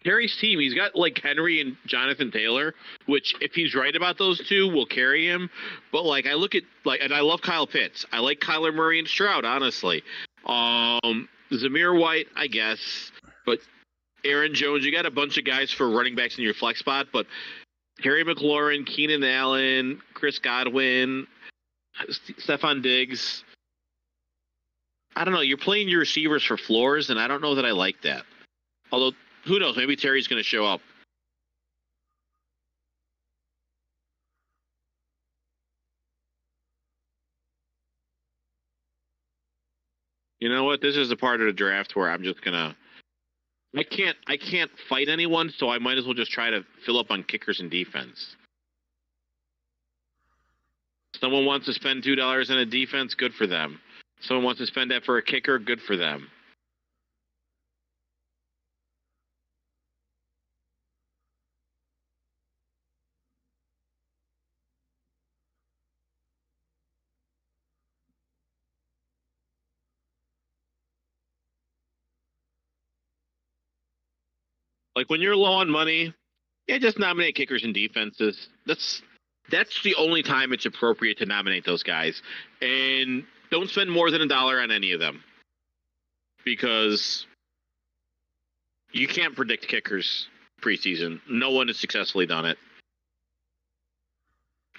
Terry's team, he's got, like, Henry and Jonathan Taylor, which, if he's right about those 2, will carry him. But, like, I look at... like, and I love Kyle Pitts. I like Kyler Murray and Stroud, honestly. Zamir White, I guess. But Aaron Jones, you got a bunch of guys for running backs in your flex spot, but Terry McLaurin, Keenan Allen, Chris Godwin, Stephon Diggs. I don't know. You're playing your receivers for floors, and I don't know that I like that. Although, who knows? Maybe Terry's going to show up. You know what? This is a part of the draft where I'm just gonna. I can't fight anyone, so I might as well just try to fill up on kickers and defense. Someone wants to spend $2 on a defense, good for them. Someone wants to spend that for a kicker, good for them. Like when you're low on money, yeah, just nominate kickers and defenses. That's the only time it's appropriate to nominate those guys, and don't spend more than $1 on any of them because you can't predict kickers preseason. No one has successfully done it.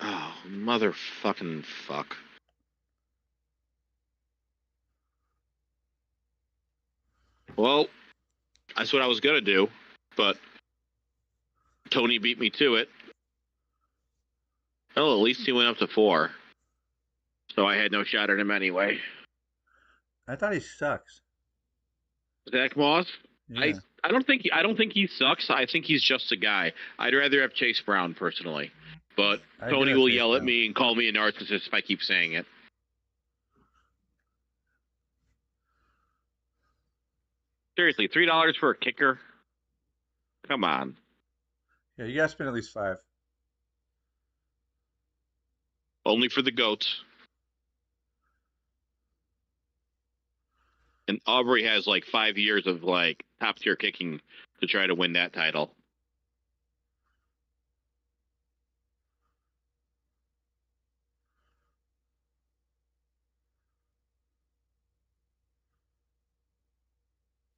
Oh, motherfucking fuck. Well, that's what I was gonna do, but Tony beat me to it. Oh, at least he went up to 4, so I had no shot at him anyway. I thought he sucks. Zach Moss, I Yeah, I don't think he sucks. I think he's just a guy. I'd rather have Chase Brown personally, but I do Tony have will Chase yell at Brown. me and call me a narcissist if I keep saying it. Seriously, $3 for a kicker? Come on. Yeah, you gotta spend at least 5. Only for the goats. And Aubrey has like 5 years of like top tier kicking to try to win that title.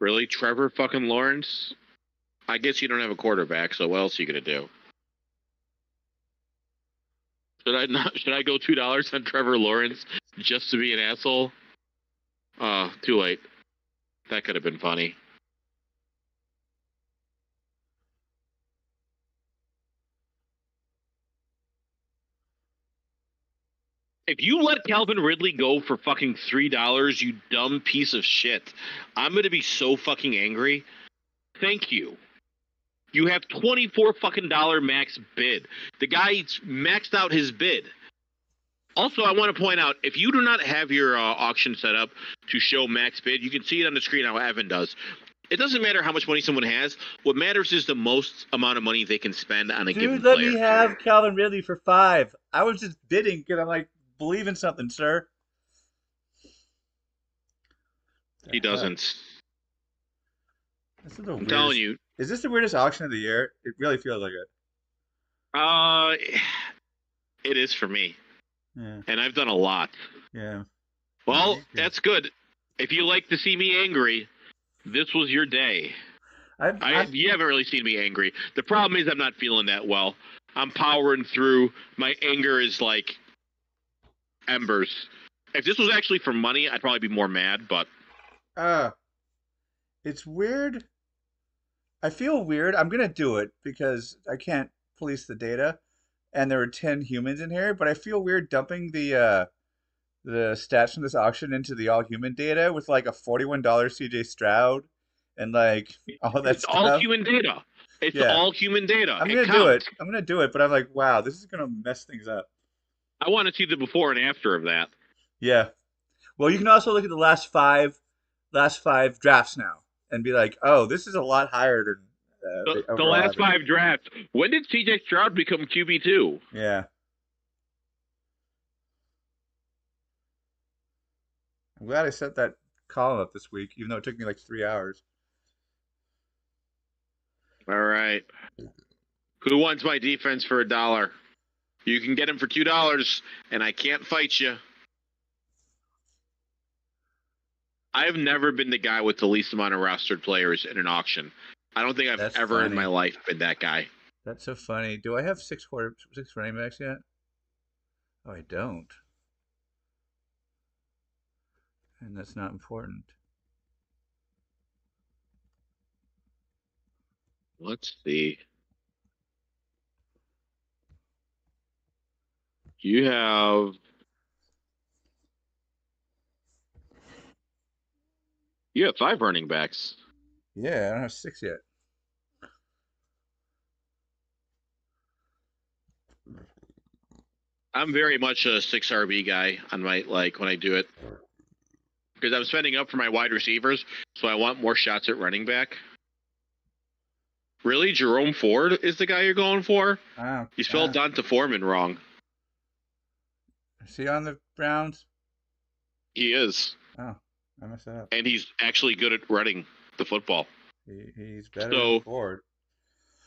Really, Trevor fucking Lawrence? I guess you don't have a quarterback, so what else are you gonna do? Should I not? Should I go $2 on Trevor Lawrence just to be an asshole? Too late. That could have been funny. If you let Calvin Ridley go for fucking $3, you dumb piece of shit, I'm gonna be so fucking angry. Thank you. You have 24 fucking dollar max bid. The guy maxed out his bid. Also, I want to point out if you do not have your auction set up to show max bid, you can see it on the screen how Evan does. It doesn't matter how much money someone has. What matters is the most amount of money they can spend on a Dude, given let player. me have Calvin Ridley for 5. I was just bidding because I'm like, believe in something, sir. The He heck? doesn't. This is the I'm telling weirdest. you. Is this the weirdest auction of the year? It really feels like it. Uh, it is for me, Yeah, and I've done a lot. yeah. Yeah, Well, me too. that's good. If you like to see me angry, this was your day. I've You haven't really seen me angry. The problem is I'm not feeling that well. I'm powering through. My anger is like embers. If this was actually for money, I'd probably be more mad. But uh, it's weird. I feel weird. I'm gonna do it because I can't police the data, and there were 10 humans in here. But I feel weird dumping the stats from this auction into the all human data with like a $41 CJ Stroud and like all that it's all stuff. human data. It's Yeah, all human data. I'm It gonna do it. counts. I'm gonna do it. But I'm like, wow, this is gonna mess things up. I want to see the before and after of that. Yeah. Well, you can also look at the last five drafts now and be like, oh, this is a lot higher than the The overall last average. 5 drafts. When did CJ Stroud become QB2? Yeah. I'm glad I set that column up this week, even though it took me like 3 hours. All right. Who wants my defense for $1? You can get him for $2, and I can't fight you. I've never been the guy with the least amount of rostered players in an auction. I don't think I've That's ever in my funny. life been that guy. That's so funny. Do I have six running backs yet? Oh, I don't. And that's not important. Let's see. You have You have 5 running backs. Yeah, I don't have 6 yet. I'm very much a 6 RB guy on my when I do it because I'm spending up for my wide receivers, so I want more shots at running back. Really, Jerome Ford is the guy you're going for? Oh, You spelled Donta Foreman wrong. is he on the Browns? He is, Oh, I messed that up. and he's actually good at running the football. He's better than So Ford.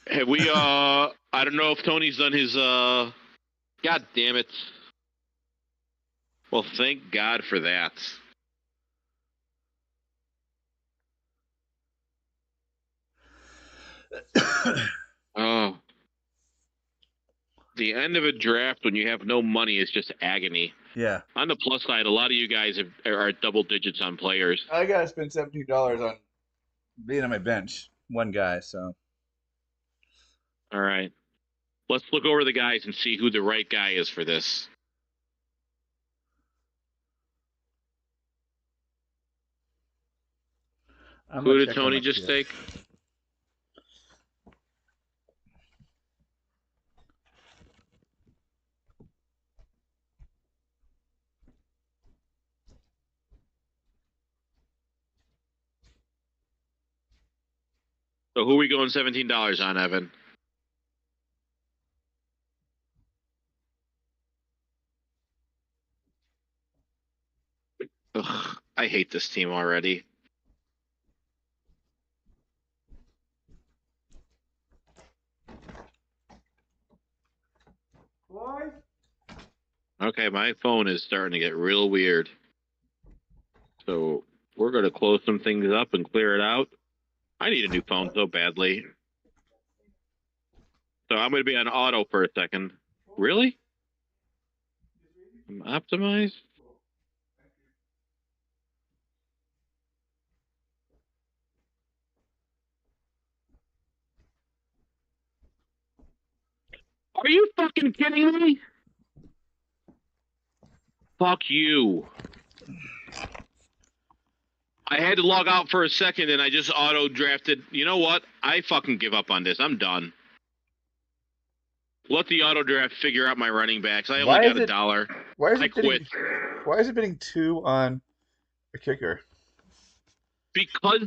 have we? I don't know if Tony's done his. God damn it! Well, thank God for that. Oh, the end of a draft when you have no money is just agony. Yeah. On the plus side, a lot of you guys are double digits on players. I gotta spend $17 on being on my bench. One guy, so All right. Let's look over the guys and see who the right guy is for this. I'm Who gonna did check him Tony up just here. take? So who are we going $17 on, Evan? Ugh, I hate this team already. Why? Okay, my phone is starting to get real weird. So we're going to close some things up and clear it out. I need a new phone so badly. So I'm going to be on auto for a second. Really? Optimize? Are you fucking kidding me? Fuck you. I had to log out for a second and I just auto drafted. You know what? I fucking give up on this. I'm done. Let the auto draft figure out my running backs. I only Why got is a it? dollar. Why is I it bidding? quit. Why is it bidding 2 on a kicker? Because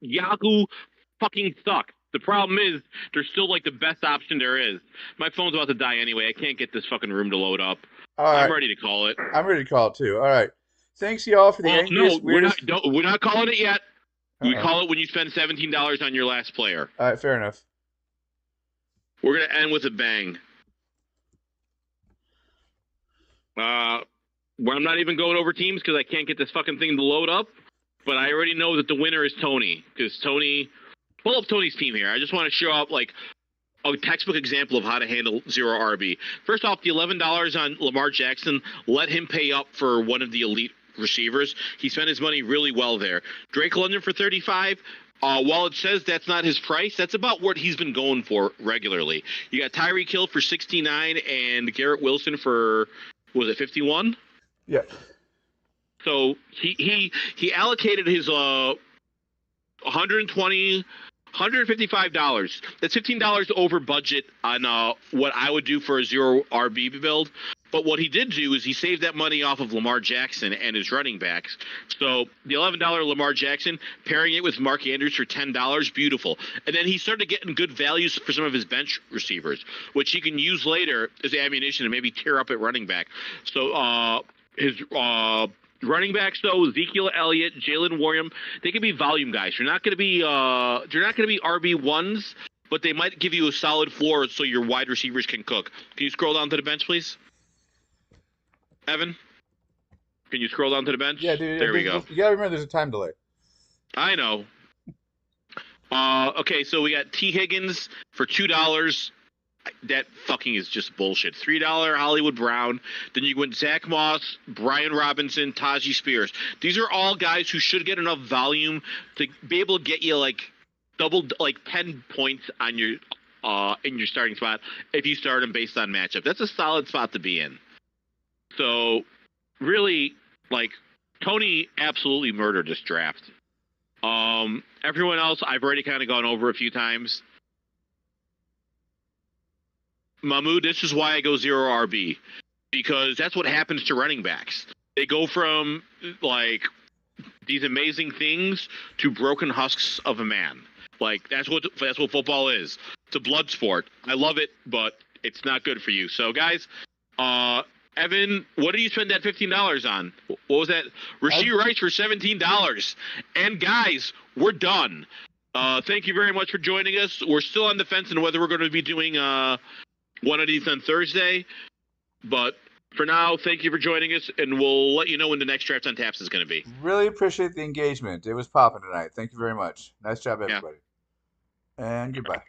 Yahoo fucking sucks. The problem is they're still like the best option there is. My phone's about to die anyway. I can't get this fucking room to load up. All I'm right, ready to call it. I'm ready to call it too. All right. Thanks y'all for the Well, no, angriest, weirdest. we're not calling it yet. We Uh-oh. call it when you spend $17 on your last player. All right, fair enough. We're gonna end with a bang. Where I'm not even going over teams because I can't get this fucking thing to load up. But I already know that the winner is Tony because Tony. Pull up Tony's team here. I just want to show up like a textbook example of how to handle zero RB. First off, the $11 on Lamar Jackson, let him pay up for one of the elite receivers. He spent his money really well there. Drake London for 35. While it says that's not his price, that's about what he's been going for regularly. You got Tyreek Hill for 69 and Garrett Wilson for was it 51? Yep. So he allocated his 120 $155. That's $15 over budget on what I would do for a zero RB build. But what he did do is he saved that money off of Lamar Jackson and his running backs. So the $11 Lamar Jackson, pairing it with Mark Andrews for $10, beautiful. And then he started getting good values for some of his bench receivers, which he can use later as ammunition and maybe tear up at running back. So his running backs though, Ezekiel Elliott, Jalen Warren, they can be volume guys. They're not going to be RB1s, but they might give you a solid floor so your wide receivers can cook. Can you scroll down to the bench, please? Evan? Can you scroll down to the bench? Yeah, dude. There we go. You gotta remember, there's a time delay. I know. Okay, so we got T. Higgins for $2. That fucking is just bullshit. $3 Hollywood Brown. Then you went Zach Moss, Brian Robinson, Tajee Spears. These are all guys who should get enough volume to be able to get you like 10 points on your in your starting spot if you start them based on matchup. That's a solid spot to be in. So really, like, Tony absolutely murdered this draft. Everyone else, I've already kind of gone over a few times. Mahmoud, this is why I go zero RB, because that's what happens to running backs. They go from like these amazing things to broken husks of a man. Like that's what football is. It's a blood sport. I love it, but it's not good for you. So guys, Evan, what did you spend that $15 on? What was that? Rasheed Rice for $17. And guys, we're done. Thank you very much for joining us. We're still on the fence on whether we're going to be doing one of these on Thursday, but for now, thank you for joining us, and we'll let you know when the next Draft on Taps is going to be. Really appreciate the engagement. It was popping tonight. Thank you very much. Nice job, Yeah. everybody. And goodbye.